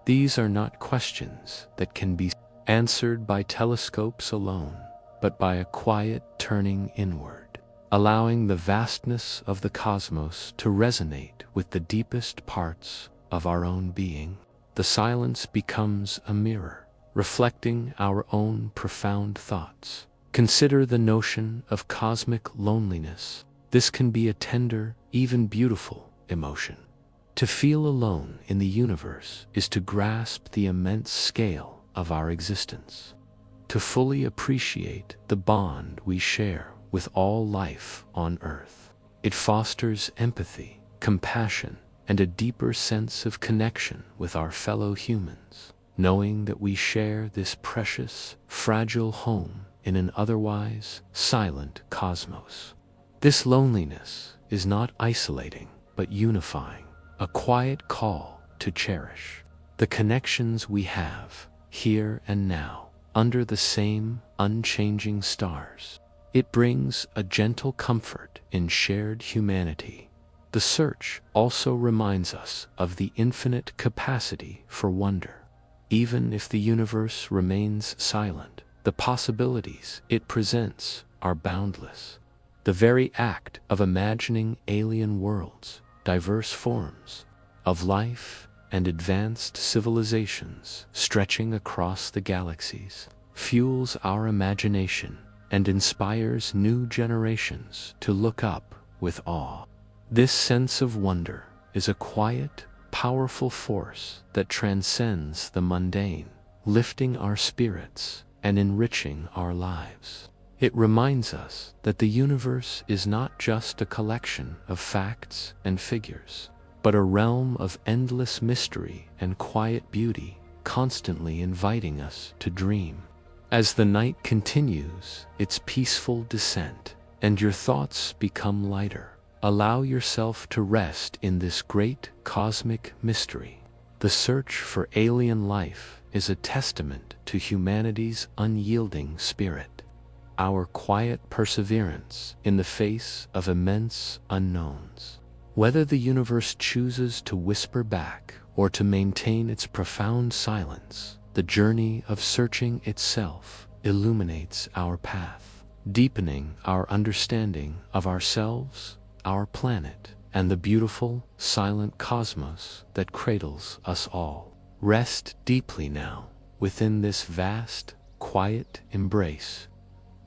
These are not questions that can be answered by telescopes alone, but by a quiet turning inward, allowing the vastness of the cosmos to resonate with the deepest parts of our own being. The silence becomes a mirror, reflecting our own profound thoughts. Consider the notion of cosmic loneliness. This can be a tender, even beautiful emotion. To feel alone in the universe is to grasp the immense scale of our existence, to fully appreciate the bond we share with all life on Earth. It fosters empathy, compassion, and a deeper sense of connection with our fellow humans, knowing that we share this precious, fragile home in an otherwise silent cosmos. This loneliness is not isolating, but unifying, a quiet call to cherish the connections we have here and now, under the same unchanging stars. It brings a gentle comfort in shared humanity. The search also reminds us of the infinite capacity for wonder. Even if the universe remains silent, the possibilities it presents are boundless. The very act of imagining alien worlds, diverse forms of life, and advanced civilizations stretching across the galaxies fuels our imagination and inspires new generations to look up with awe. This sense of wonder is a quiet, powerful force that transcends the mundane, lifting our spirits and enriching our lives. It reminds us that the universe is not just a collection of facts and figures, but a realm of endless mystery and quiet beauty, constantly inviting us to dream. As the night continues its peaceful descent and your thoughts become lighter, Allow yourself to rest in this great cosmic mystery. The search for alien life is a testament to humanity's unyielding spirit, our quiet perseverance in the face of immense unknowns. Whether the universe chooses to whisper back or to maintain its profound silence, the journey of searching itself illuminates our path, deepening our understanding of ourselves, our planet, and the beautiful, silent cosmos that cradles us all. Rest deeply now within this vast, quiet embrace.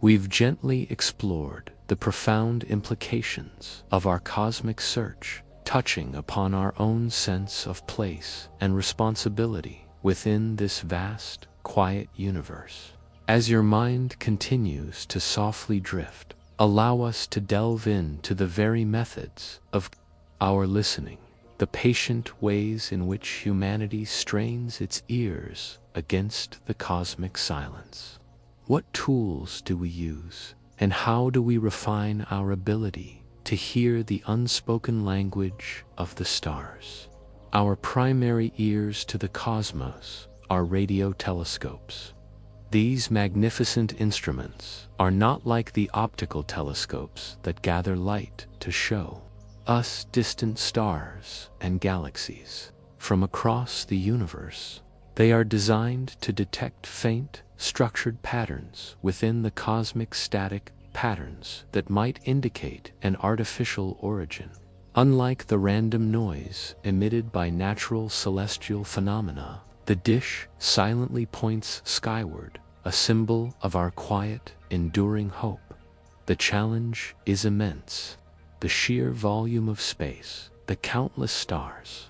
We've gently explored the profound implications of our cosmic search, touching upon our own sense of place and responsibility within this vast, quiet universe. As your mind continues to softly drift, allow us to delve into the very methods of our listening, the patient ways in which humanity strains its ears against the cosmic silence. What tools do we use, and how do we refine our ability to hear the unspoken language of the stars? Our primary ears to the cosmos are radio telescopes. These magnificent instruments are not like the optical telescopes that gather light to show us distant stars and galaxies from across the universe. They are designed to detect faint, structured patterns within the cosmic static patterns that might indicate an artificial origin. Unlike the random noise emitted by natural celestial phenomena, the dish silently points skyward, a symbol of our quiet, enduring hope. The challenge is immense. The sheer volume of space, the countless stars.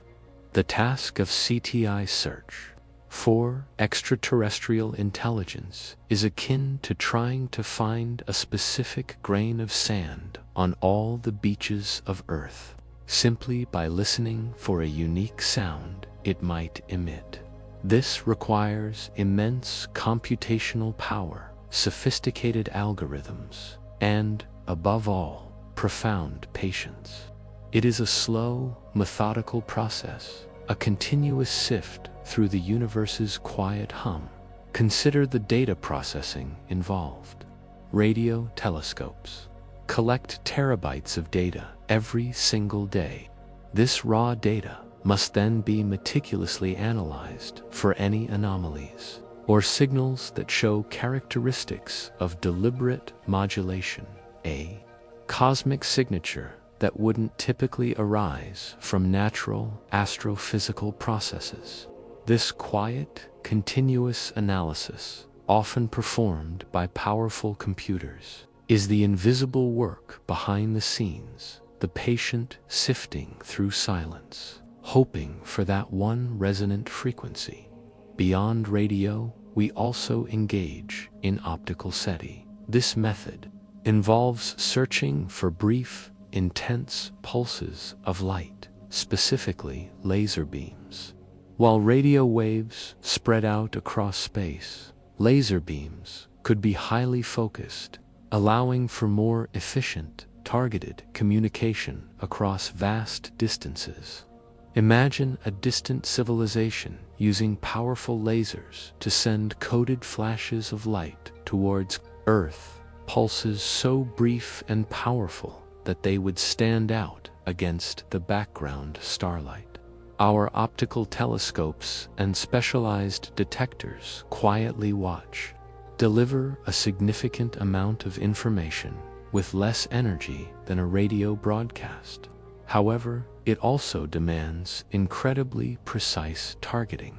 The task of CTI search for extraterrestrial intelligence is akin to trying to find a specific grain of sand on all the beaches of Earth, simply by listening for a unique sound it might emit. This requires immense computational power, sophisticated algorithms, and, above all, profound patience. It is a slow, methodical process, a continuous sift through the universe's quiet hum. Consider the data processing involved. Radio telescopes collect terabytes of data every single day. This raw data must then be meticulously analyzed for any anomalies or signals that show characteristics of deliberate modulation, a cosmic signature that wouldn't typically arise from natural astrophysical processes. This quiet, continuous analysis, often performed by powerful computers, is the invisible work behind the scenes, the patient sifting through silence, hoping for that one resonant frequency. Beyond radio, we also engage in optical SETI. This method involves searching for brief, intense pulses of light, specifically laser beams. While radio waves spread out across space, laser beams could be highly focused, allowing for more efficient, targeted communication across vast distances. Imagine a distant civilization using powerful lasers to send coded flashes of light towards Earth, pulses so brief and powerful that they would stand out against the background starlight. Our optical telescopes and specialized detectors quietly watch, deliver a significant amount of information with less energy than a radio broadcast. However, it also demands incredibly precise targeting.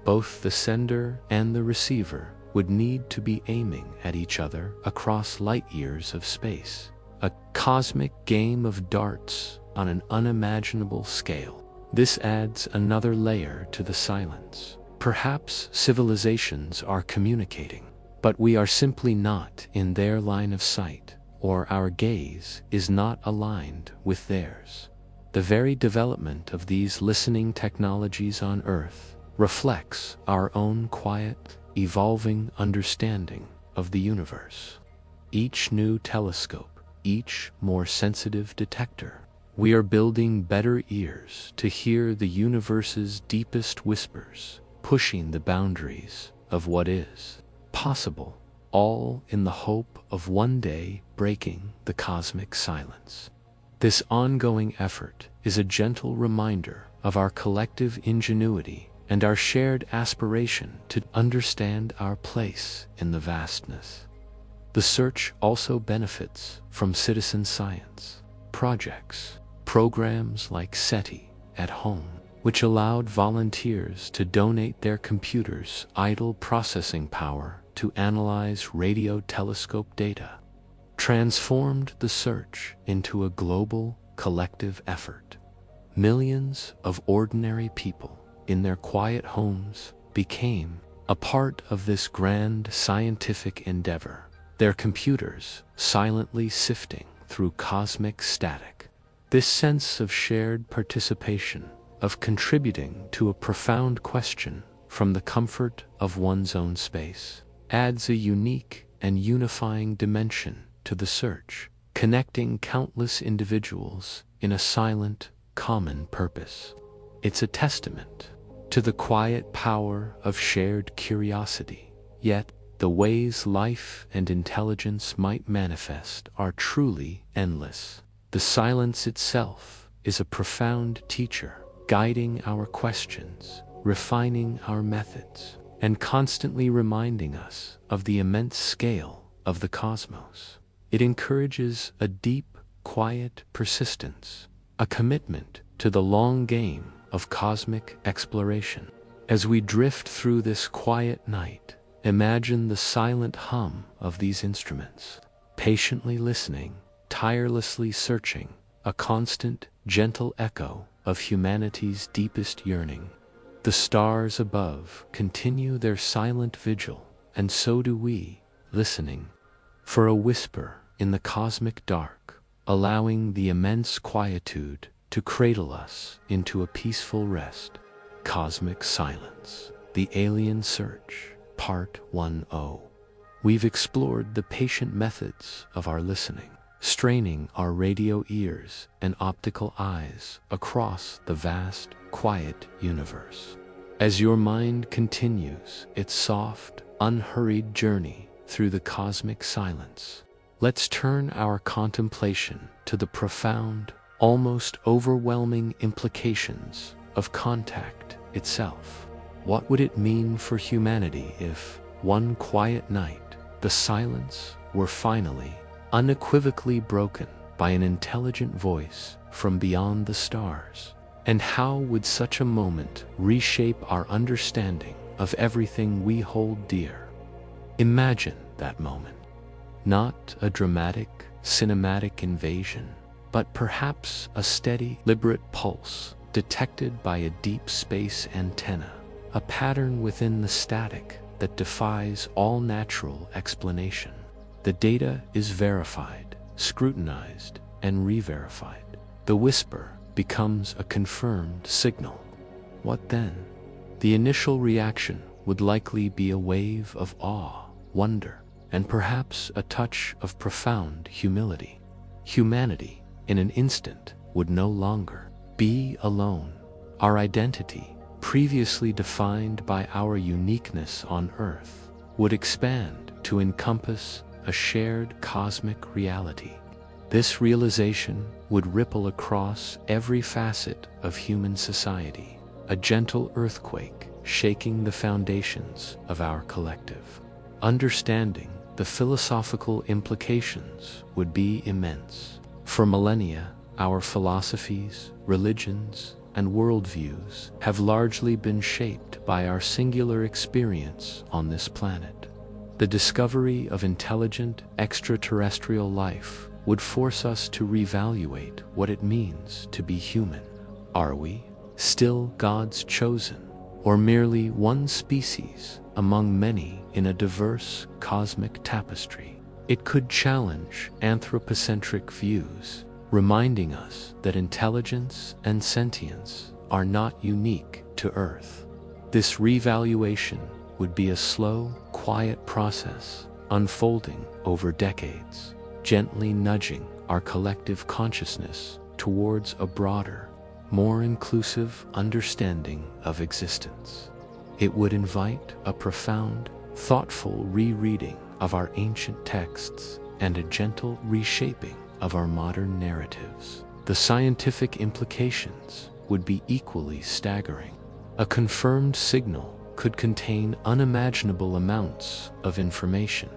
Both the sender and the receiver would need to be aiming at each other across light years of space, a cosmic game of darts on an unimaginable scale. This adds another layer to the silence. Perhaps civilizations are communicating, but we are simply not in their line of sight, or our gaze is not aligned with theirs. The very development of these listening technologies on Earth reflects our own quiet, evolving understanding of the universe. Each new telescope, each more sensitive detector, We are building better ears to hear the universe's deepest whispers, pushing the boundaries of what is possible, all in the hope of one day breaking the cosmic silence. This ongoing effort is a gentle reminder of our collective ingenuity and our shared aspiration to understand our place in the vastness. The search also benefits from citizen science projects, programs like SETI at home, which allowed volunteers to donate their computers' idle processing power to analyze radio telescope data, transformed the search into a global, collective effort. Millions of ordinary people in their quiet homes became a part of this grand scientific endeavor, their computers silently sifting through cosmic static. This sense of shared participation, of contributing to a profound question from the comfort of one's own space, adds a unique and unifying dimension to the search, connecting countless individuals in a silent, common purpose. It's a testament to the quiet power of shared curiosity. Yet, the ways life and intelligence might manifest are truly endless. The silence itself is a profound teacher, guiding our questions, refining our methods, and constantly reminding us of the immense scale of the cosmos. It encourages a deep, quiet persistence, a commitment to the long game of cosmic exploration. As we drift through this quiet night, imagine the silent hum of these instruments, patiently listening, tirelessly searching, a constant, gentle echo of humanity's deepest yearning. The stars above continue their silent vigil, and so do we, listening for a whisper in the cosmic dark, allowing the immense quietude to cradle us into a peaceful rest. Cosmic Silence, The Alien Search, Part 10. We've explored the patient methods of our listening, straining our radio ears and optical eyes across the vast, quiet universe. As your mind continues its soft, unhurried journey through the cosmic silence, let's turn our contemplation to the profound, almost overwhelming implications of contact itself. What would it mean for humanity if, one quiet night, the silence were finally, unequivocally broken by an intelligent voice from beyond the stars? And how would such a moment reshape our understanding of everything we hold dear? Imagine that moment. Not a dramatic, cinematic invasion, but perhaps a steady, deliberate pulse detected by a deep space antenna, a pattern within the static that defies all natural explanation. The data is verified, scrutinized, and re-verified. The whisper becomes a confirmed signal. What then? The initial reaction would likely be a wave of awe, wonder, and perhaps a touch of profound humility. Humanity, in an instant, would no longer be alone. Our identity, previously defined by our uniqueness on Earth, would expand to encompass a shared cosmic reality. This realization would ripple across every facet of human society, a gentle earthquake shaking the foundations of our collective. Understanding the philosophical implications would be immense. For millennia, our philosophies, religions, and worldviews have largely been shaped by our singular experience on this planet. The discovery of intelligent extraterrestrial life would force us to reevaluate what it means to be human. Are we still God's chosen, or merely one species among many in a diverse cosmic tapestry? It could challenge anthropocentric views, reminding us that intelligence and sentience are not unique to Earth. This revaluation would be a slow, quiet process unfolding over decades, gently nudging our collective consciousness towards a broader, more inclusive understanding of existence. It would invite a profound, thoughtful rereading of our ancient texts and a gentle reshaping of our modern narratives. The scientific implications would be equally staggering. A confirmed signal could contain unimaginable amounts of information: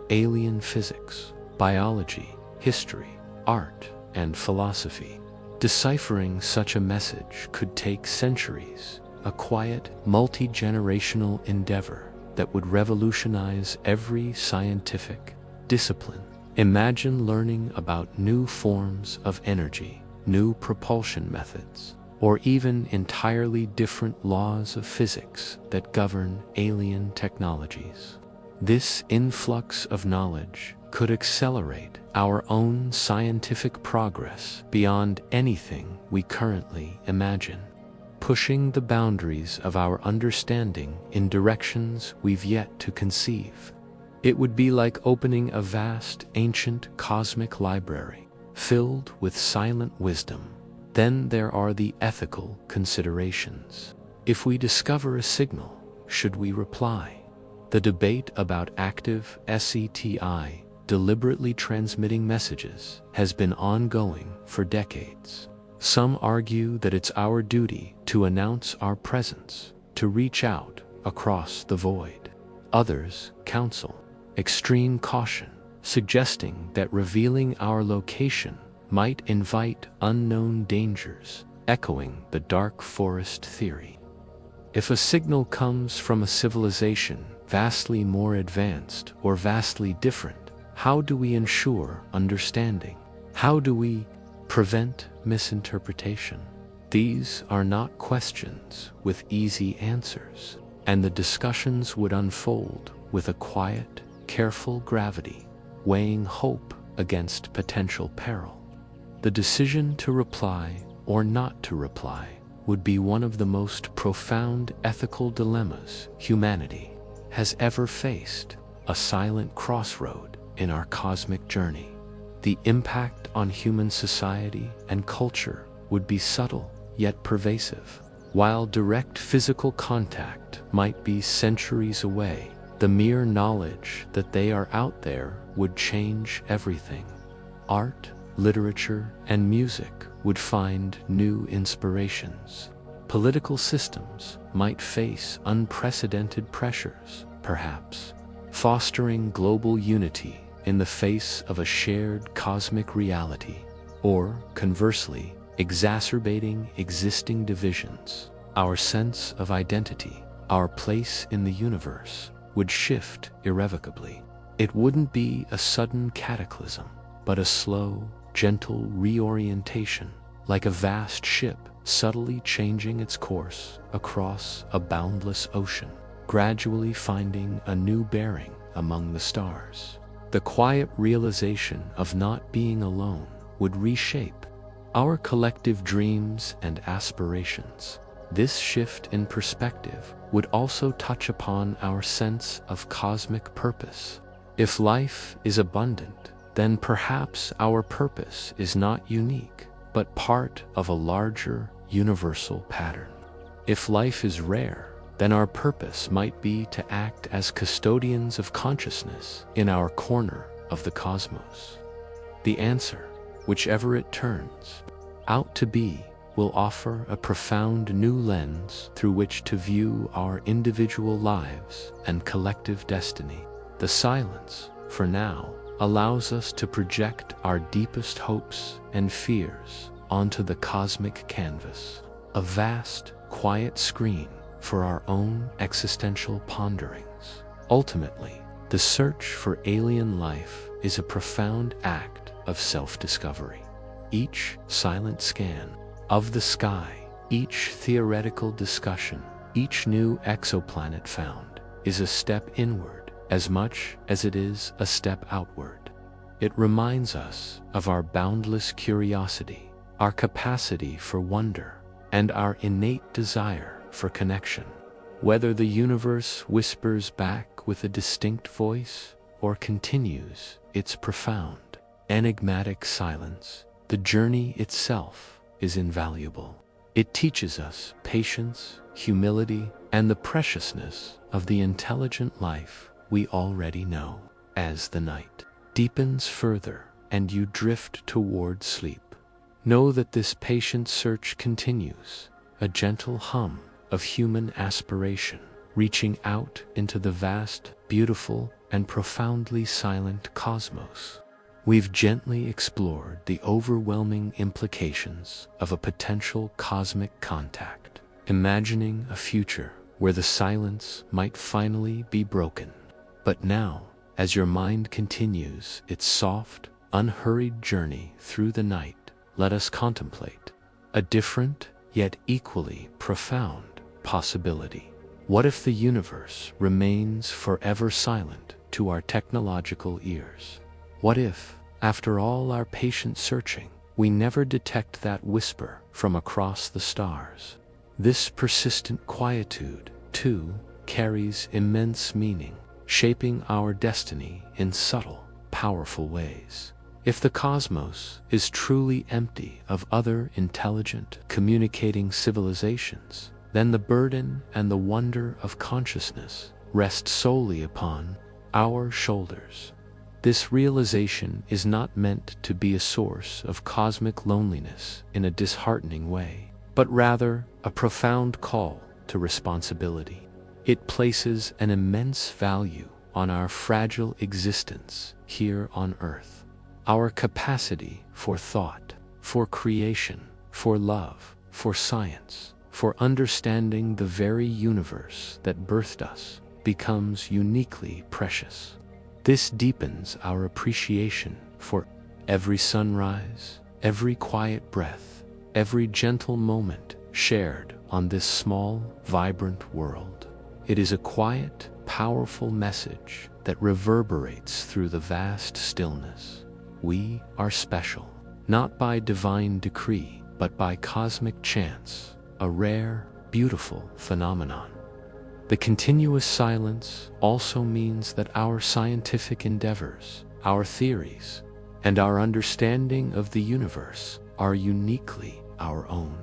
alien physics, biology, history, art, and philosophy. Deciphering such a message could take centuries, a quiet, multi-generational endeavor that would revolutionize every scientific discipline. Imagine learning about new forms of energy, new propulsion methods, or even entirely different laws of physics that govern alien technologies. This influx of knowledge could accelerate our own scientific progress beyond anything we currently imagine, pushing the boundaries of our understanding in directions we've yet to conceive. It would be like opening a vast, ancient cosmic library filled with silent wisdom. Then there are the ethical considerations. If we discover a signal, should we reply? The debate about active SETI, deliberately transmitting messages, has been ongoing for decades. Some argue that it's our duty to announce our presence, to reach out across the void. Others counsel extreme caution, suggesting that revealing our location might invite unknown dangers, echoing the dark forest theory. If a signal comes from a civilization vastly more advanced or vastly different, how do we ensure understanding? How do we prevent misinterpretation? These are not questions with easy answers, and the discussions would unfold with a quiet, careful gravity, weighing hope against potential peril. The decision to reply or not to reply would be one of the most profound ethical dilemmas humanity has ever faced, a silent crossroad in our cosmic journey. The impact on human society and culture would be subtle yet pervasive. While direct physical contact might be centuries away, the mere knowledge that they are out there would change everything. Art, literature, and music would find new inspirations. Political systems might face unprecedented pressures, perhaps, fostering global unity in the face of a shared cosmic reality, or, conversely, exacerbating existing divisions. Our sense of identity, our place in the universe, would shift irrevocably. It wouldn't be a sudden cataclysm, but a slow, gentle reorientation, like a vast ship subtly changing its course across a boundless ocean, gradually finding a new bearing among the stars. The quiet realization of not being alone would reshape our collective dreams and aspirations. This shift in perspective would also touch upon our sense of cosmic purpose. If life is abundant, then perhaps our purpose is not unique, but part of a larger, universal pattern. If life is rare, then our purpose might be to act as custodians of consciousness in our corner of the cosmos. The answer, whichever it turns out to be, will offer a profound new lens through which to view our individual lives and collective destiny. The silence, for now, allows us to project our deepest hopes and fears onto the cosmic canvas, a vast, quiet screen for our own existential ponderings. Ultimately, the search for alien life is a profound act of self-discovery. Each silent scan of the sky, each theoretical discussion, each new exoplanet found, is a step inward as much as it is a step outward. It reminds us of our boundless curiosity, our capacity for wonder, and our innate desire for connection. Whether the universe whispers back with a distinct voice or continues its profound, enigmatic silence, the journey itself is invaluable. It teaches us patience, humility, and the preciousness of the intelligent life we already know. As the night deepens further and you drift toward sleep, know that this patient search continues, a gentle hum of human aspiration, reaching out into the vast, beautiful, and profoundly silent cosmos. We've gently explored the overwhelming implications of a potential cosmic contact, imagining a future where the silence might finally be broken. But now, as your mind continues its soft, unhurried journey through the night, let us contemplate a different, yet equally profound possibility. What if the universe remains forever silent to our technological ears? What if, after all our patient searching, we never detect that whisper from across the stars? This persistent quietude, too, carries immense meaning, shaping our destiny in subtle, powerful ways. If the cosmos is truly empty of other intelligent, communicating civilizations, then the burden and the wonder of consciousness rest solely upon our shoulders. This realization is not meant to be a source of cosmic loneliness in a disheartening way, but rather a profound call to responsibility. It places an immense value on our fragile existence here on Earth, our capacity for thought, for creation, for love, for science, for understanding the very universe that birthed us becomes uniquely precious. This deepens our appreciation for every sunrise, every quiet breath, every gentle moment shared on this small, vibrant world. It is a quiet, powerful message that reverberates through the vast stillness. We are special, not by divine decree, but by cosmic chance, a rare, beautiful phenomenon. The continuous silence also means that our scientific endeavors, our theories, and our understanding of the universe are uniquely our own.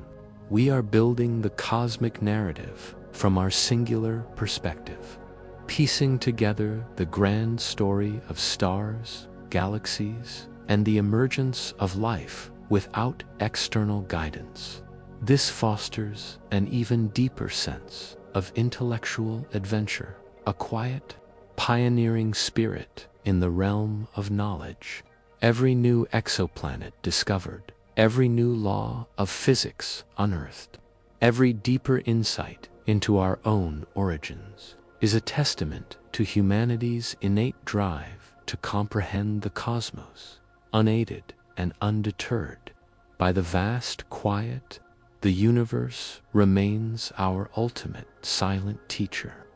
We are building the cosmic narrative from our singular perspective, piecing together the grand story of stars, galaxies, and the emergence of life without external guidance. This fosters an even deeper sense of intellectual adventure, a quiet, pioneering spirit in the realm of knowledge. Every new exoplanet discovered, every new law of physics unearthed, every deeper insight into our own origins is a testament to humanity's innate drive to comprehend the cosmos, unaided and undeterred by the vast quiet. The universe remains our ultimate silent teacher,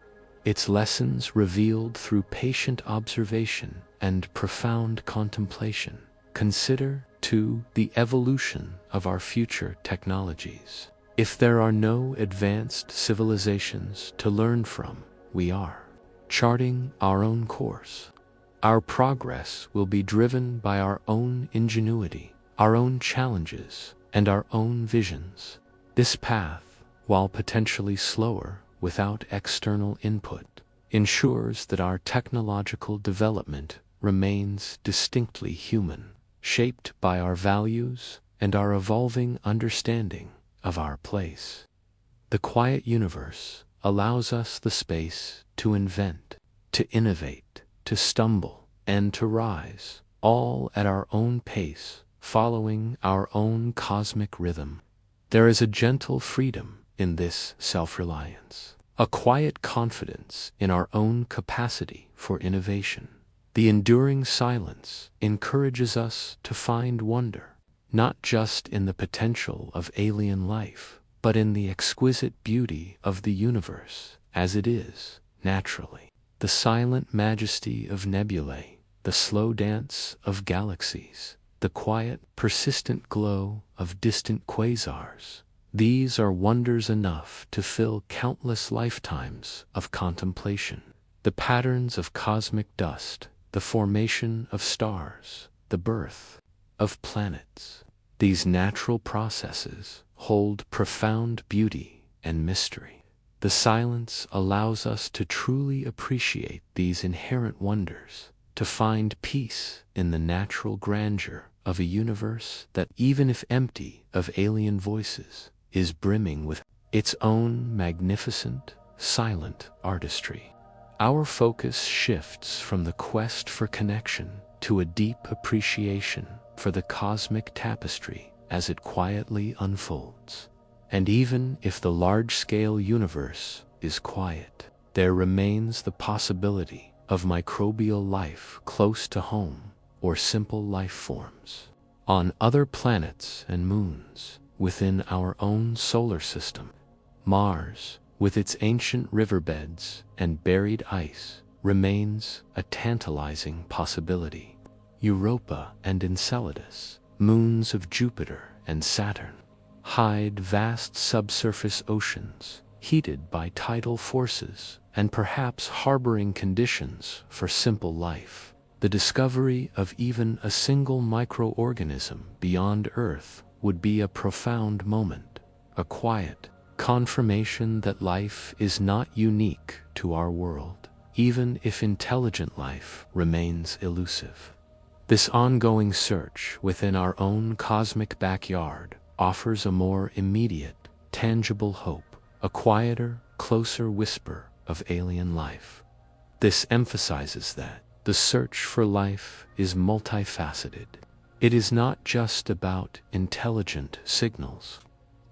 its lessons revealed through patient observation and profound contemplation. Consider, too, the evolution of our future technologies. If there are no advanced civilizations to learn from, we are charting our own course. Our progress will be driven by our own ingenuity, our own challenges, and our own visions. This path, while potentially slower without external input, ensures that our technological development remains distinctly human, shaped by our values and our evolving understanding of our place. The quiet universe allows us the space to invent, to innovate, to stumble, and to rise, all at our own pace, following our own cosmic rhythm. There is a gentle freedom in this self-reliance, a quiet confidence in our own capacity for innovation. The enduring silence encourages us to find wonder, not just in the potential of alien life, but in the exquisite beauty of the universe as it is, naturally. The silent majesty of nebulae, the slow dance of galaxies, the quiet, persistent glow of distant quasars. These are wonders enough to fill countless lifetimes of contemplation. The patterns of cosmic dust, the formation of stars, the birth of planets. These natural processes hold profound beauty and mystery. The silence allows us to truly appreciate these inherent wonders, to find peace in the natural grandeur of a universe that, even if empty of alien voices, is brimming with its own magnificent, silent artistry. Our focus shifts from the quest for connection to a deep appreciation for the cosmic tapestry as it quietly unfolds. And even if the large-scale universe is quiet, there remains the possibility of microbial life close to home, or simple life forms on other planets and moons within our own solar system. Mars, with its ancient riverbeds and buried ice, remains a tantalizing possibility. Europa and Enceladus, moons of Jupiter and Saturn, hide vast subsurface oceans, heated by tidal forces and perhaps harboring conditions for simple life. The discovery of even a single microorganism beyond Earth would be a profound moment, a quiet confirmation that life is not unique to our world, even if intelligent life remains elusive. This ongoing search within our own cosmic backyard offers a more immediate, tangible hope, a quieter, closer whisper of alien life. This emphasizes that the search for life is multifaceted. It is not just about intelligent signals.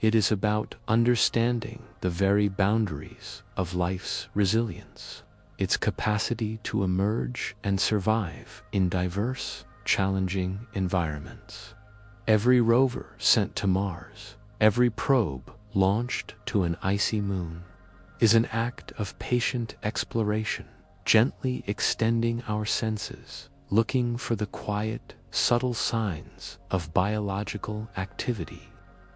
It is about understanding the very boundaries of life's resilience, its capacity to emerge and survive in diverse, challenging environments. Every rover sent to Mars, every probe launched to an icy moon, is an act of patient exploration, gently extending our senses, looking for the quiet, subtle signs of biological activity.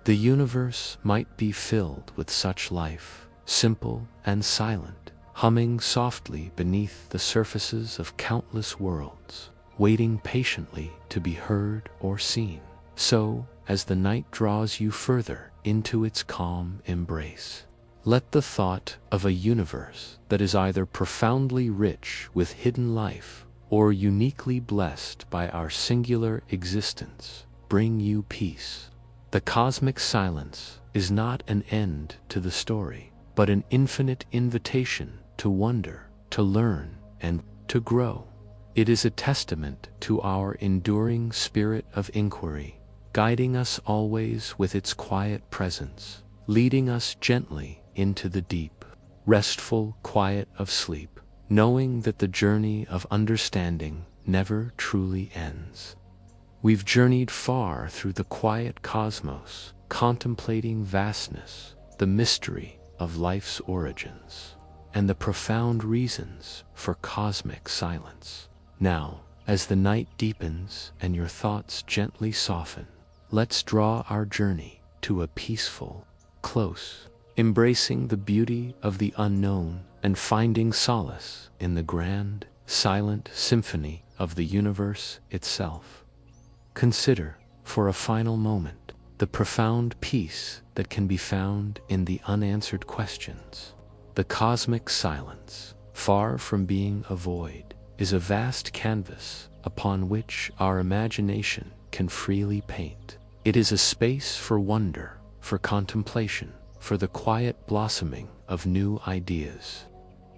The universe might be filled with such life, simple and silent, humming softly beneath the surfaces of countless worlds, waiting patiently to be heard or seen. So, as the night draws you further into its calm embrace, let the thought of a universe that is either profoundly rich with hidden life or uniquely blessed by our singular existence bring you peace. The cosmic silence is not an end to the story, but an infinite invitation to wonder, to learn, and to grow. It is a testament to our enduring spirit of inquiry, guiding us always with its quiet presence, leading us gently into the deep, restful quiet of sleep, knowing that the journey of understanding never truly ends. We've journeyed far through the quiet cosmos, contemplating vastness, the mystery of life's origins, and the profound reasons for cosmic silence. Now, as the night deepens and your thoughts gently soften, let's draw our journey to a peaceful close, embracing the beauty of the unknown and finding solace in the grand, silent symphony of the universe itself. Consider, for a final moment, the profound peace that can be found in the unanswered questions. The cosmic silence, far from being a void, is a vast canvas upon which our imagination can freely paint. It is a space for wonder, for contemplation, for the quiet blossoming of new ideas.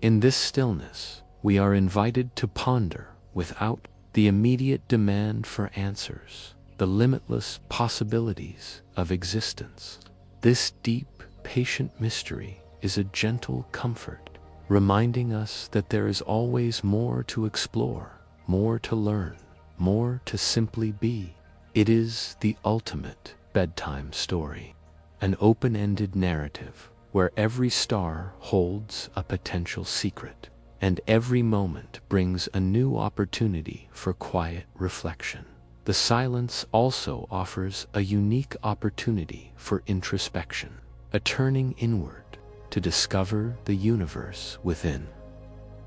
In this stillness, we are invited to ponder without the immediate demand for answers, the limitless possibilities of existence. This deep, patient mystery is a gentle comfort, reminding us that there is always more to explore, more to learn, more to simply be. It is the ultimate bedtime story, an open-ended narrative where every star holds a potential secret, and every moment brings a new opportunity for quiet reflection. The silence also offers a unique opportunity for introspection, a turning inward to discover the universe within.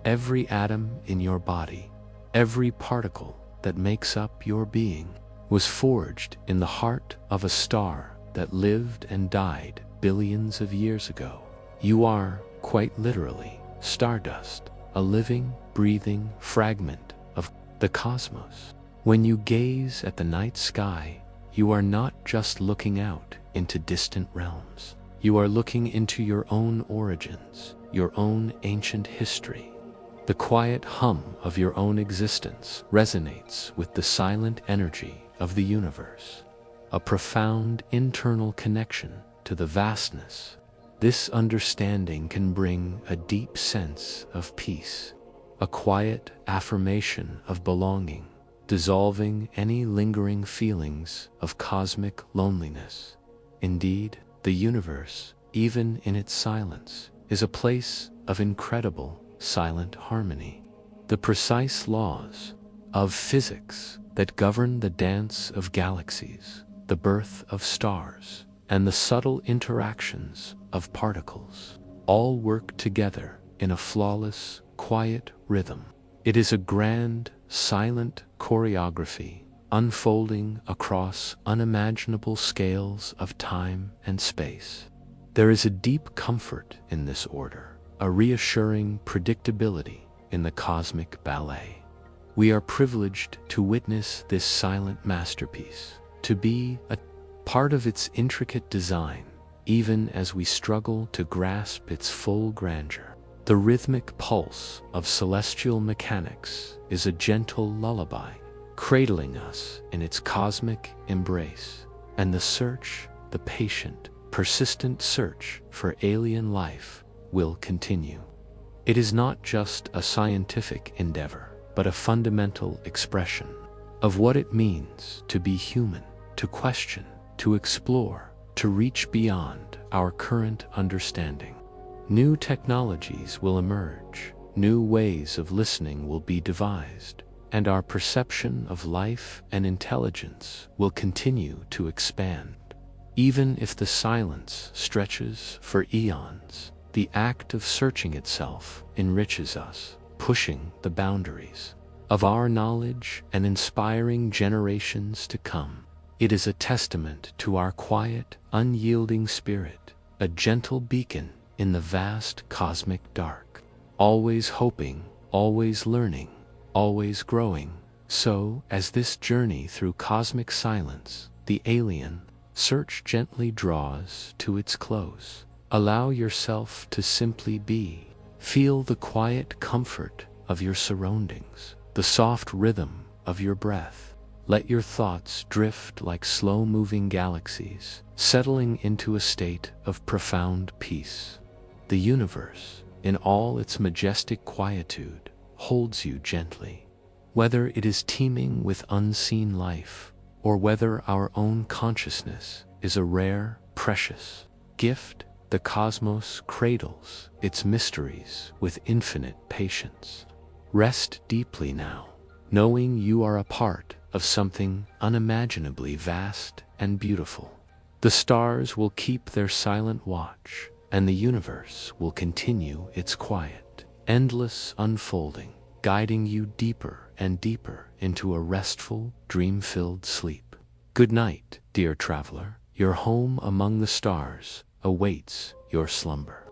Every atom in your body, every particle that makes up your being, was forged in the heart of a star that lived and died billions of years ago. You are, quite literally, stardust, a living, breathing fragment of the cosmos. When you gaze at the night sky, you are not just looking out into distant realms. You are looking into your own origins, your own ancient history. The quiet hum of your own existence resonates with the silent energy of the universe, a profound internal connection to the vastness. This understanding can bring a deep sense of peace, a quiet affirmation of belonging, dissolving any lingering feelings of cosmic loneliness. Indeed, the universe, even in its silence, is a place of incredible silent harmony. The precise laws of physics that govern the dance of galaxies, the birth of stars, and the subtle interactions of particles all work together in a flawless, quiet rhythm. It is a grand, silent choreography unfolding across unimaginable scales of time and space. There is a deep comfort in this order, a reassuring predictability in the cosmic ballet. We are privileged to witness this silent masterpiece, to be a part of its intricate design, even as we struggle to grasp its full grandeur. The rhythmic pulse of celestial mechanics is a gentle lullaby, cradling us in its cosmic embrace, and the patient, persistent search for alien life will continue. It is not just a scientific endeavor, but a fundamental expression of what it means to be human, to question, to explore, to reach beyond our current understanding. New technologies will emerge, new ways of listening will be devised, and our perception of life and intelligence will continue to expand. Even if the silence stretches for eons, the act of searching itself enriches us, pushing the boundaries of our knowledge and inspiring generations to come. It is a testament to our quiet, unyielding spirit, a gentle beacon in the vast cosmic dark, always hoping, always learning, always growing. So, as this journey through cosmic silence, the alien search gently draws to its close, allow yourself to simply be. Feel the quiet comfort of your surroundings, the soft rhythm of your breath. Let your thoughts drift like slow-moving galaxies, settling into a state of profound peace. The universe, in all its majestic quietude, holds you gently. Whether it is teeming with unseen life, or whether our own consciousness is a rare, precious gift, the cosmos cradles its mysteries with infinite patience. Rest deeply now, knowing you are a part of something unimaginably vast and beautiful. The stars will keep their silent watch, and the universe will continue its quiet, endless unfolding, guiding you deeper and deeper into a restful, dream-filled sleep. Good night, dear traveler. Your home among the stars awaits your slumber.